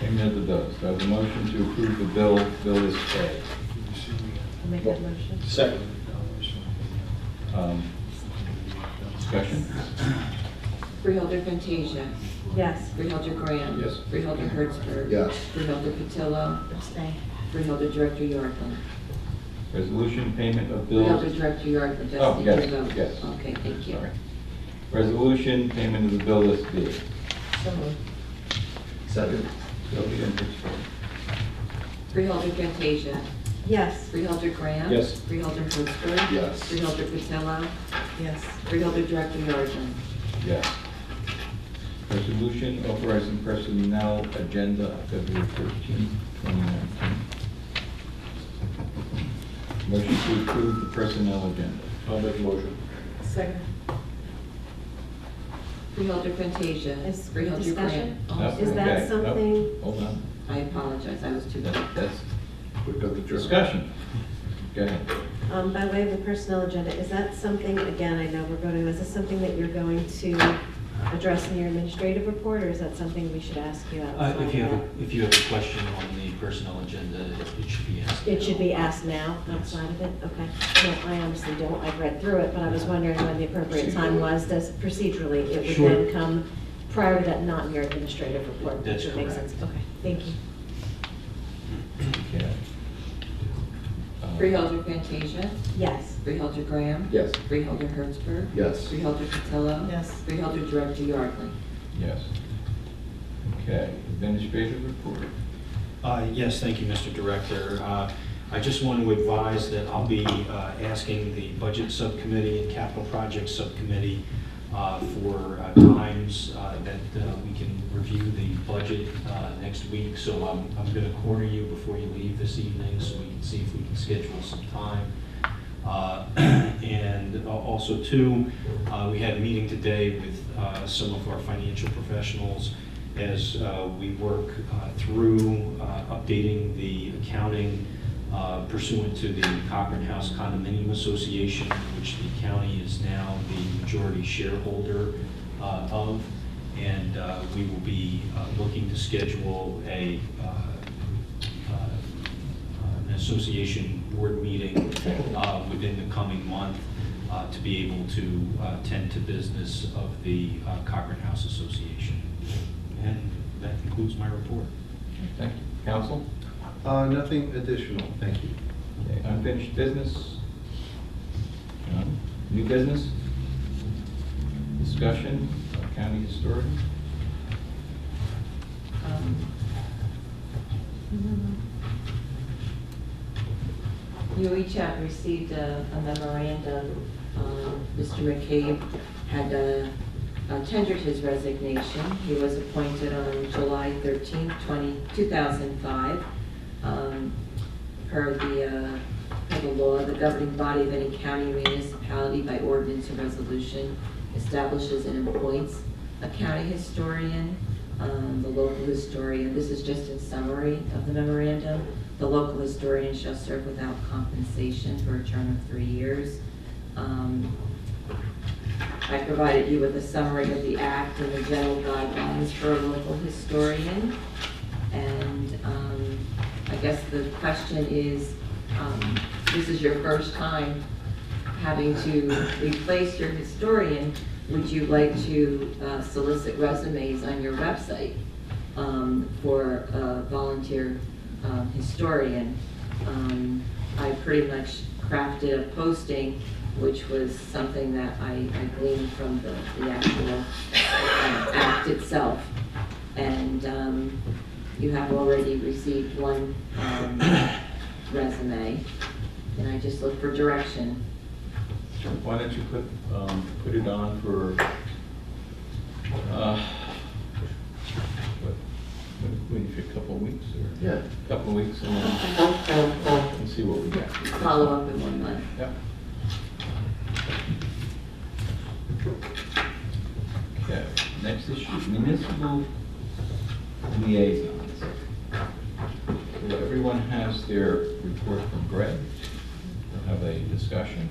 Payment of the bills. Do I have a motion to approve the bill is paid? I'll make that motion. Second. Discussion? Freeholder Fantasia. Yes. Freeholder Graham. Yes. Freeholder Hertzberg. Yes. Freeholder Patillo. Abstain. Freeholder Director Yardley. Resolution payment of bills. Freeholder Director Yardley, Oh, just yes, need your vote. yes. Okay, thank you. Sorry. Resolution payment of the bill list B. So moved. Second. Sylvia and Pittsburgh. Freeholder Fantasia. Yes. Freeholder Graham. Yes. Freeholder Hertzberg. Yes. Freeholder Patillo. Yes. Freeholder Director Yardley. Yes. Resolution authorizing personnel agenda of February 13, 2019. Motion to approve the personnel agenda. I'll make a motion. Second. Freeholder Fantasia. Is Freeholder discussion? Graham. No, Oh, Is that okay, no, something- Hold on. I apologize, I was too quick. That's We've got the journal. discussion. Go ahead. By way of the personnel agenda, is that something, again, I know we're voting, is this something that you're going to address in your administrative report, or is that something we should ask you outside of If you have that? if you have a question on the personnel agenda, it should be asked. It should be asked now, outside of it? Okay. No, I honestly don't, I've read through it, but I was wondering when the appropriate time was, does procedurally, it would Sure. then come prior to that, not in your administrative report? which That's would make correct. sense. Okay, thank you. Okay. Freeholder Fantasia. Yes. Freeholder Graham. Yes. Freeholder Hertzberg. Yes. Freeholder Patillo. Yes. Freeholder Director Yardley. Yes. Okay, administrative report. Yes, thank you, Mr. Director. I just want to advise that I'll be asking the Budget Subcommittee and Capital Projects Subcommittee for times that we can review the budget next week. So I'm going to corner you before you leave this evening so we can see if we can schedule some time. And also too, we had a meeting today with some of our financial professionals as we work through updating the accounting pursuant to the Cochran House Condominium Association, which the county is now the majority shareholder of. And we will be looking to schedule an association board meeting within the coming month to be able to tend to business of the Cochran House Association. And that concludes my report. Thank you. Council? Nothing additional, thank you. Okay, unfinished business? None. New business? Discussion of county historian? You each have received a memorandum. Mr. McCabe had tendered his resignation. He was appointed on July 13, 2005. Per the law, the governing body of any county or municipality by ordinance or resolution establishes and appoints a county historian, the local historian. This is just in summary of the memorandum. The local historian shall serve without compensation for a term of 3 years. I provided you with a summary of the act and the general guidelines for a local historian. And I guess the question is, this is your first time having to replace your historian. Would you like to solicit resumes on your website for a volunteer historian? I pretty much crafted a posting, which was something that I gleaned from the actual act itself. And you have already received one resume, and I just look for direction. Why don't you put it on for, what, a couple of weeks? Or Yeah. a couple of weeks, and see what we get. Follow up in 1 month. Yep. Okay, next issue, municipal liaisons. So everyone has their report from Greg. We'll have a discussion.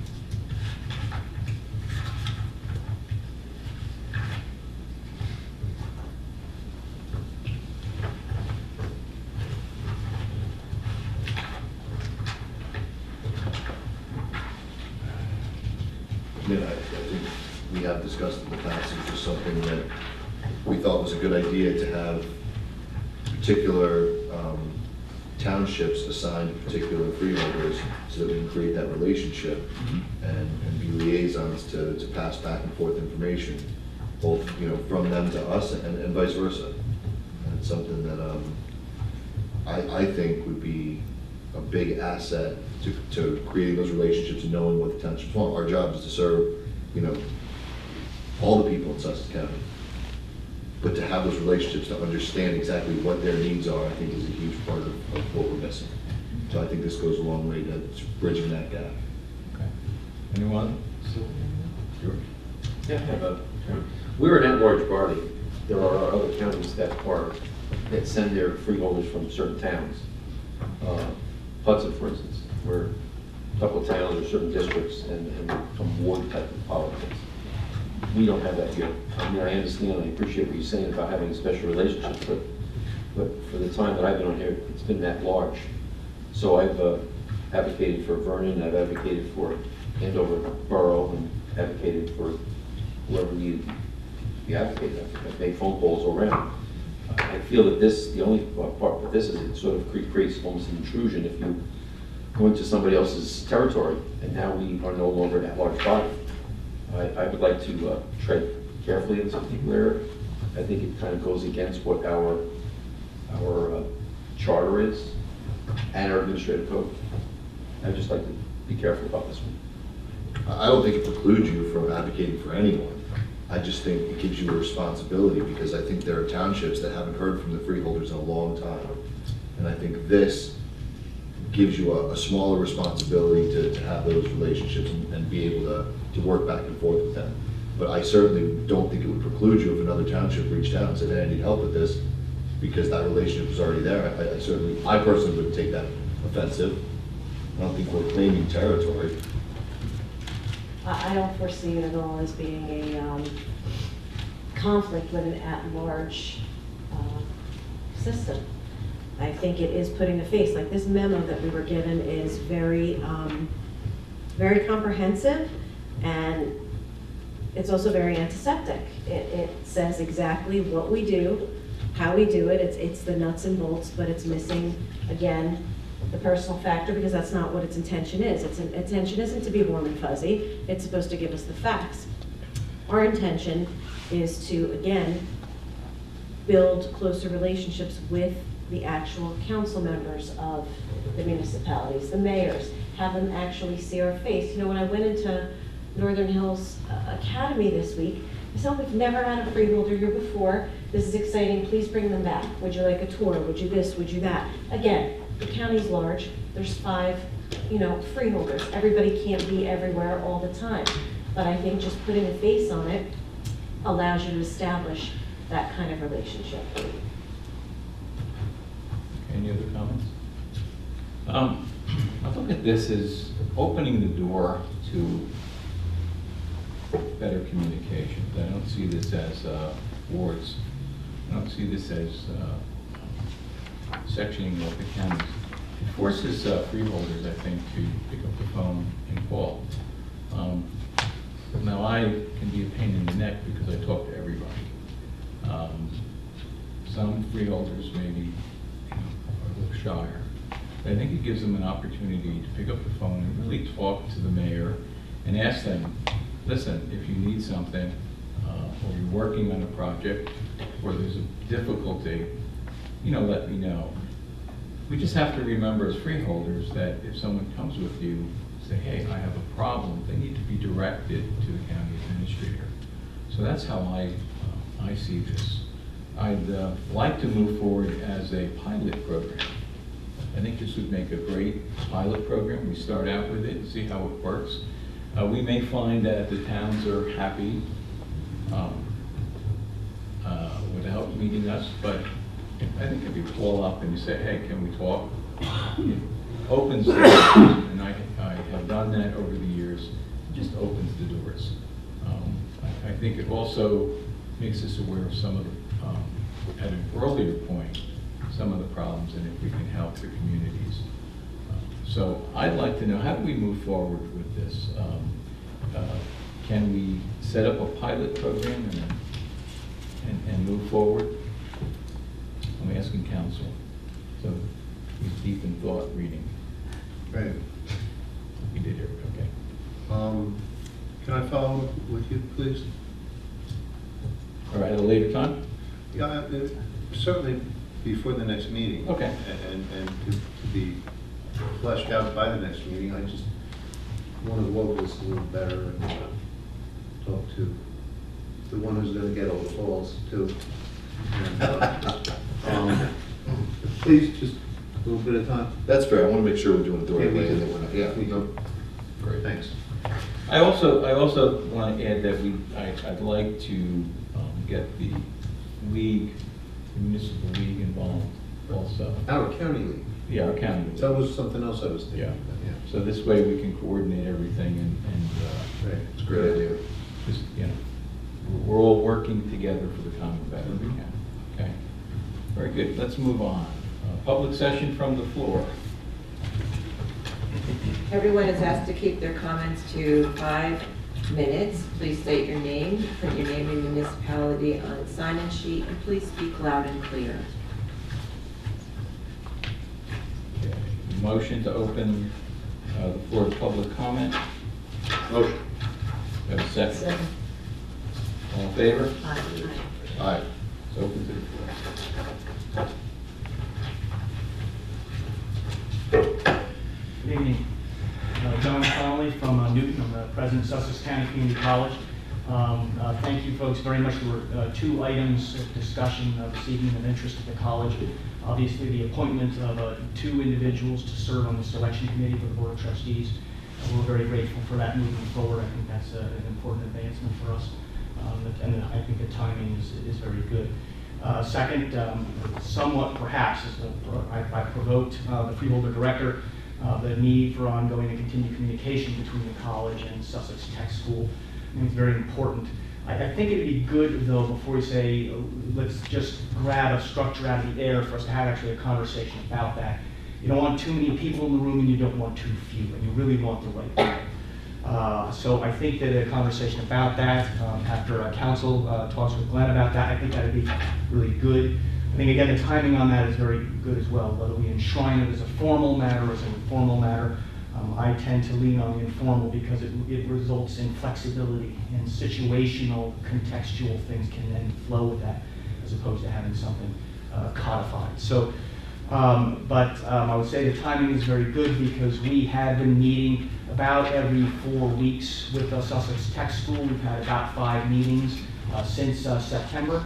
I think we have discussed in the past, it's just something that we thought was a good idea to have particular townships assigned particular freeholders so that we can create that relationship and be liaisons to pass back and forth information, both from them to us and vice versa. And it's something that I think would be a big asset to creating those relationships and knowing what the townships want. Our job is to serve, all the people in Sussex County. But to have those relationships, to understand exactly what their needs are, I think is a huge part of what we're missing. So I think this goes a long way to bridging that gap. Okay. Anyone? George? Yeah, we're an at-large body. There are other counties that send their freeholders from certain towns. Hudson, for instance, where a couple of towns or certain districts and some ward type of politics. We don't have that here. I mean, I understand, I appreciate what you're saying about having a special relationship, but for the time that I've been on here, it's been that large. So I've advocated for Vernon, I've advocated for Andover Borough, and advocated for whoever needed to be advocated. I've made phone calls around. I feel that the only part with this is it sort of creates almost an intrusion if you go into somebody else's territory, and now we are no longer an at-large body. I would like to tread carefully in some particular area. I think it kind of goes against what our charter is and our administrative code. I'd just like to be careful about this one. I don't think it precludes you from advocating for anyone. I just think it gives you a responsibility, because I think there are townships that haven't heard from the freeholders in a long time. And I think this gives you a smaller responsibility to have those relationships and be able to work back and forth with them. But I certainly don't think it would preclude you if another township reached out and said, hey, I need help with this, because that relationship was already there. I personally wouldn't take that offensive. I don't think we're claiming territory. I don't foresee it at all as being a conflict with an at-large system. I think it is putting a face, like this memo that we were given is very, very comprehensive, and it's also very antiseptic. It says exactly what we do, how we do it. It's the nuts and bolts, but it's missing, again, the personal factor, because that's not what its intention is. Its intention isn't to be warm and fuzzy. It's supposed to give us the facts. Our intention is to, again, build closer relationships with the actual council members of the municipalities, the mayors, have them actually see our face. You know, when I went into Northern Hills Academy this week, I said, we've never had a freeholder here before. This is exciting. Please bring them back. Would you like a tour? Would you this? Would you that? Again, the county's large. There's 5, freeholders. Everybody can't be everywhere all the time. But I think just putting a face on it allows you to establish that kind of relationship. Any other comments? I look at this as opening the door to better communications. I don't see this as wards. I don't see this as sectioning of the counties. It forces freeholders, I think, to pick up the phone and call. Now, I can be a pain in the neck because I talk to everybody. Some freeholders maybe are a little shyer. But I think it gives them an opportunity to pick up the phone and really talk to the mayor and ask them, listen, if you need something, or you're working on a project, or there's a difficulty, let me know. We just have to remember as freeholders that if someone comes with you, say, hey, I have a problem, they need to be directed to the county administrator. So that's how I see this. I'd like to move forward as a pilot program. I think this would make a great pilot program. We start out with it and see how it works. We may find that the towns are happy without meeting us, but I think if you call up and you say, hey, can we talk? It opens the doors, and I have done that over the years. It just opens the doors. I think it also makes us aware of some of the, at an earlier point, some of the problems, and if we can help the communities. So I'd like to know, how do we move forward with this? Can we set up a pilot program and move forward? I'm asking council. So he's deep in thought reading. Right. You did hear it, okay. Can I follow up with you, please? All right, at a later time? Yeah, certainly before the next meeting. Okay. And to be fleshed out by the next meeting, I just want to go over this a little better and talk to the one who's going to get all the calls too. And, please, just a little bit of time. That's fair. I want to make sure we're doing it the right Yeah, way. me And too. that we're not, yeah, Me too. great. Thanks. I also want to add that I'd like to get the league, the municipal league involved also. Our county league. Yeah, our county league. That was something else I was thinking Yeah. about, yeah. So this way we can coordinate everything and Right. It's a great idea. just, we're all working together for the common better we can. Okay? Very good. Let's move on. Public session from the floor. Everyone is asked to keep their comments to 5 minutes. Please state your name, print your name and municipality on the sign-in sheet, and please speak loud and clear. Okay. Motion to open the floor to public comment. Motion. We have a second. All in favor? Aye. It's open to the floor. Good evening. John Connolly from Newton. I'm the president of Sussex County Community College. Thank you folks very much. There were 2 items of discussion this evening of interest at the college. Obviously, the appointment of 2 individuals to serve on the selection committee for the Board of Trustees. We're very grateful for that moving forward. I think that's an important advancement for us. And I think the timing is very good. Second, somewhat perhaps, I provoked the Freeholder Director, the need for ongoing and continued communication between the college and Sussex Tech School. I think it's very important. I think it'd be good, though, before we say, let's just grab a structure out of the air for us to have actually a conversation about that. You don't want too many people in the room and you don't want too few, and you really want the right people. So I think that a conversation about that, after council talks with Glenn about that, I think that'd be really good. I think, again, the timing on that is very good as well, whether we enshrine it as a formal matter or as an informal matter. I tend to lean on the informal because it results in flexibility and situational, contextual things can then flow with that as opposed to having something codified. So, I would say the timing is very good because we have been meeting about every 4 weeks with Sussex Tech School. We've had about 5 meetings since September.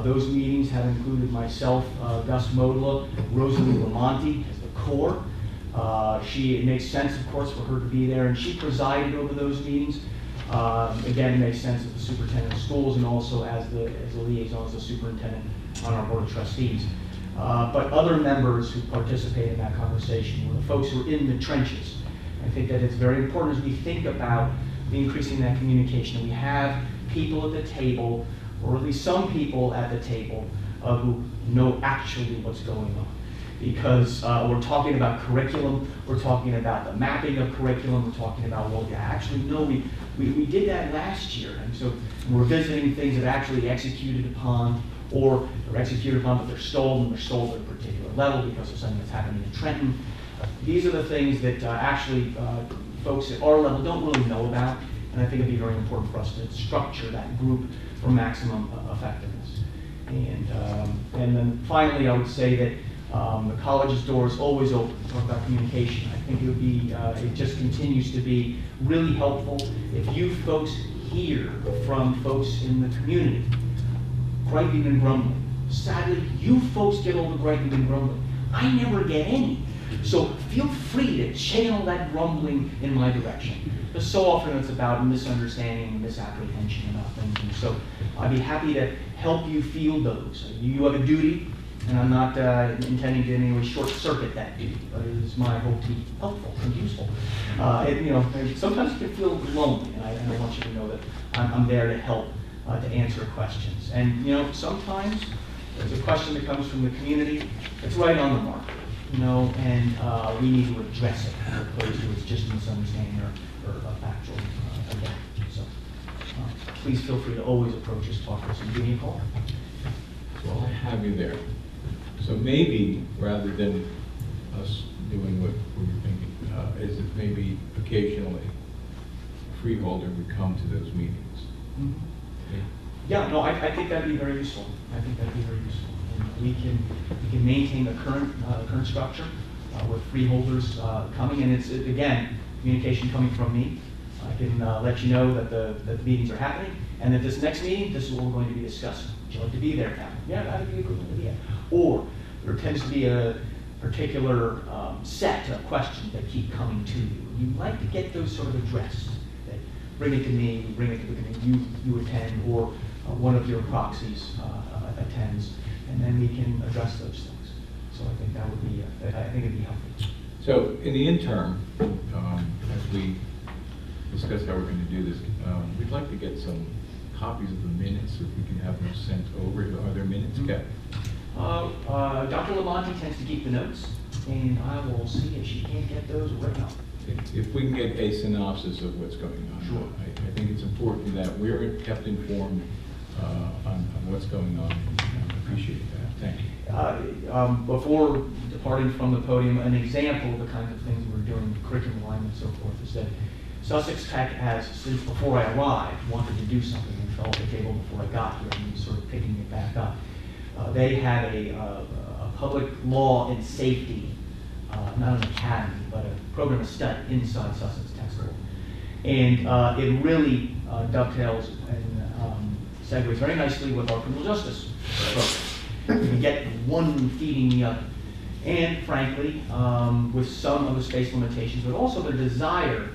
Those meetings have included myself, Gus Modula, Rosalie Lamonti as the core. It makes sense, of course, for her to be there, and she presided over those meetings. Again, it makes sense as the superintendent of schools and also as the liaison, as the superintendent on our Board of Trustees. But other members who participate in that conversation were the folks who are in the trenches. I think that it's very important as we think about increasing that communication, that we have people at the table, or at least some people at the table, who know actually what's going on. Because we're talking about curriculum, we're talking about the mapping of curriculum, we're talking about, well, yeah, actually, no, we did that last year. And so we're visiting things that are actually executed upon, or they're executed upon, but they're stolen, and they're stolen at a particular level because of something that's happening in Trenton. These are the things that actually folks at our level don't really know about, and I think it'd be very important for us to structure that group for maximum effectiveness. And then finally, I would say that the college's door is always open to talk about communication. I think it would be, it just continues to be really helpful if you folks hear from folks in the community griping and grumbling. Sadly, you folks get all the griping and grumbling. I never get any. So feel free to channel that grumbling in my direction. But so often it's about misunderstanding and misapprehension about things. And so I'd be happy to help you field those. You have a duty, and I'm not intending to in any way short circuit that duty, but it is my hope to be helpful and useful. Sometimes you can feel lonely, and I want you to know that I'm there to help to answer questions. And sometimes there's a question that comes from the community. It's right on the mark, and we need to address it as opposed to it's just a misunderstanding or a factual event. So please feel free to always approach us, talk to us, and give me a call. So I have you there. So maybe, rather than us doing what we were thinking, is it maybe occasionally a freeholder would come to those meetings? Mm-hmm. Yeah, no, I think that'd be very useful. I think that'd be very useful. And we can maintain the current structure with freeholders coming, and it's again communication coming from me. I can let you know that the meetings are happening, and that this next meeting, this is what we're going to be discussing. Would you like to be there, Captain? Yeah, that'd be a good idea. Or there tends to be a particular set of questions that keep coming to you. You'd like to get those sort of addressed. That bring it to me, bring it to the committee, you attend, or one of your proxies attends, and then we can address those things. So I think that would be, I think it'd be helpful. So in the interim, as we discuss how we're going to do this, we'd like to get some copies of the minutes, if we can have them sent over. Are there minutes kept? Dr. Lamonti tends to keep the notes, and I will see if she can't get those right now. If we can get a synopsis of what's going on. Sure. I think it's important that we're kept informed on what's going on. I appreciate that. Thank you. Before departing from the podium, an example of the kinds of things we're doing, curriculum alignment and so forth, is that Sussex Tech has, since before I arrived, wanted to do something and fell off the table before I got here, and sort of picking it back up. They had a public law and safety, not an academy, but a program of study inside Sussex Tech School. And it really dovetails and segues very nicely with our criminal justice program. We get one feeding the other. And frankly, with some of the space limitations, but also the desire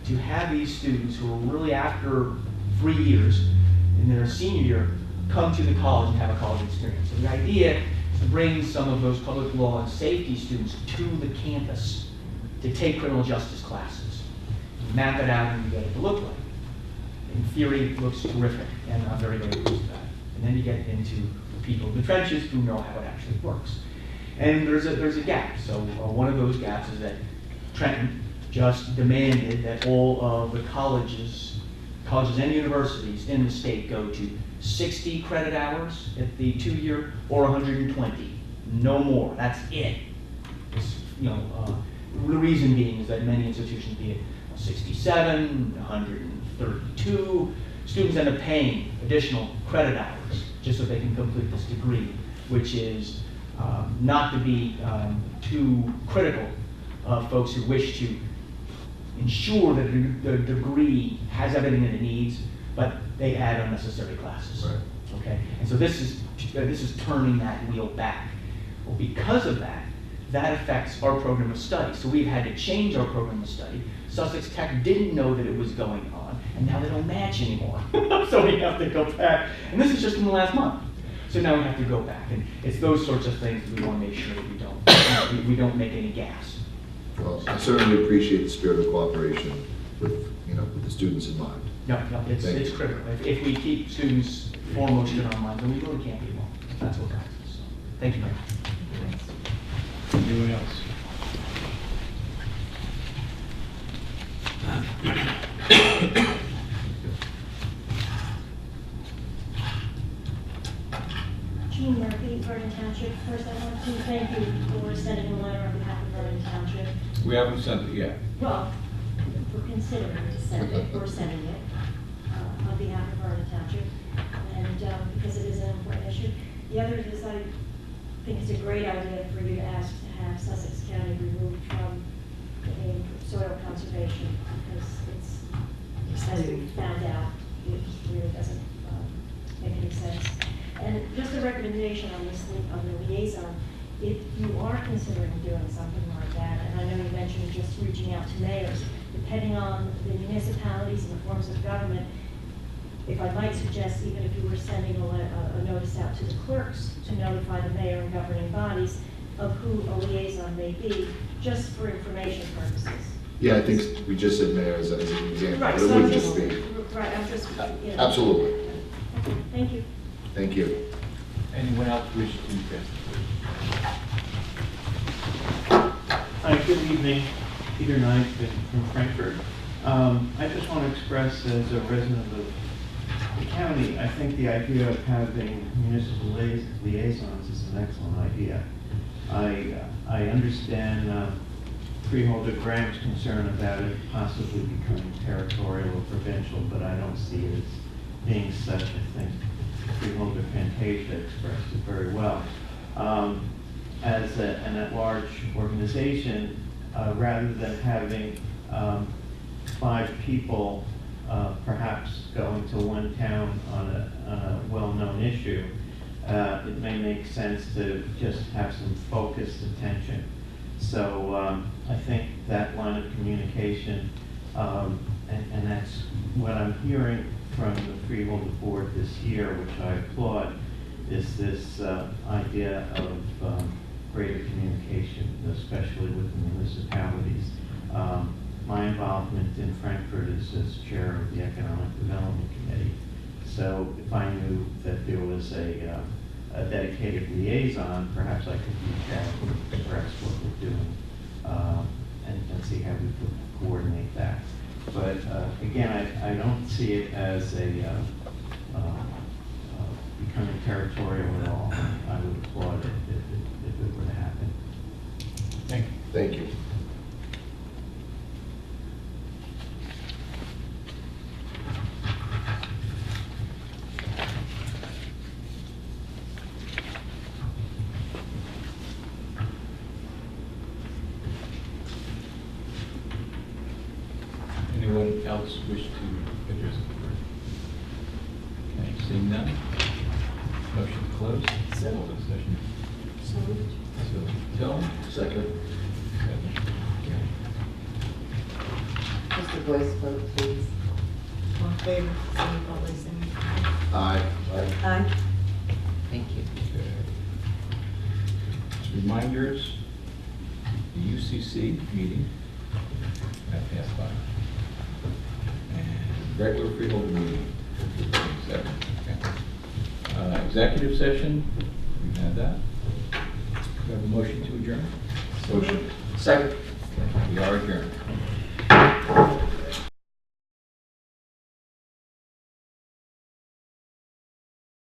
to have these students who are really after 3 years in their senior year come to the college and have a college experience. So the idea is to bring some of those public law and safety students to the campus to take criminal justice classes. You map it out and you get it to look like. In theory, it looks terrific, and I'm very, very pleased with that. And then you get into the people in the trenches who know how it actually works. And there's a gap. So one of those gaps is that Trenton just demanded that all of the colleges and universities in the state go to 60 credit hours at the 2-year or 120. No more. That's it. The reason being is that many institutions, be it 67, 132, students end up paying additional credit hours just so they can complete this degree, which is not to be too critical of folks who wish to ensure that the degree has everything that it needs, but they add unnecessary classes. Right. Okay, and so this is turning that wheel back. Well, because of that, that affects our program of study. So we've had to change our program of study. Sussex Tech didn't know that it was going on, and now they don't match anymore. So we have to go back, and this is just in the last month. So now we have to go back, and it's those sorts of things that we want to make sure that we don't make any gaps. Well, I certainly appreciate the spirit of cooperation with the students in mind. No, it's Thank you. critical. If we keep students foremost in our minds, then we really can't be wrong. That's what guides us. So, thank you very much. Anyone else? Jean Murphy, Vernon Township. First, I want to thank you for sending a letter on behalf of Vernon Township. We haven't sent it yet. Well, for considering to send it, or sending it on behalf of Vernon Township, and because it is an important issue. The other is I think it's a great idea for you to ask to have Sussex County removed from the name soil conservation, because it's, as we found out, it really doesn't make any sense. And just a recommendation on this, on the liaison, if you are considering doing something like that, and I know you mentioned just reaching out to mayors, depending on the municipalities and the forms of government, if I might suggest, even if you were sending a notice out to the clerks to notify the mayor and governing bodies of who a liaison may be, just for information purposes. Yeah, I think we just said mayor as an example, Right, but it so wouldn't I'm just be. Right, I'm just, Absolutely. Okay, thank you. Thank you. Anyone else wish to address? Hi, good evening. Peter Knight from Frankfurt. I just want to express as a resident of the county, I think the idea of having municipal liaisons is an excellent idea. I understand Freeholder Graham's concern about it possibly becoming territorial or provincial, but I don't see it as being such. I think Freeholder Fantasia expressed it very well. As an at-large organization, rather than having 5 people perhaps going to one town on a well-known issue, it may make sense to just have some focused attention. So I think that line of communication, and that's what I'm hearing from the Freeholder Board this year, which I applaud, is this idea of greater communication, especially with the municipalities. My involvement in Frankfurt is as chair of the Economic Development Committee. So if I knew that there was a dedicated liaison, perhaps I could reach out and express what we're doing and see how we could coordinate that. But again, I don't see it as a becoming territorial at all. I would applaud it if it were to happen. Thank you. Thank you. Anyone else wish to address the board? Seeing none? Motion to close? So- Closed session. So moved. So, Bill? Second. Just a voice vote, please. All in favor, signify by saying Aye. Aye. Thank you. Okay. Reminders, the UCC meeting at half 5. And regular freeholder meeting, 7. Okay. Executive session, we had that. Do we have a motion to adjourn? Motion. Second. Okay, we are adjourned.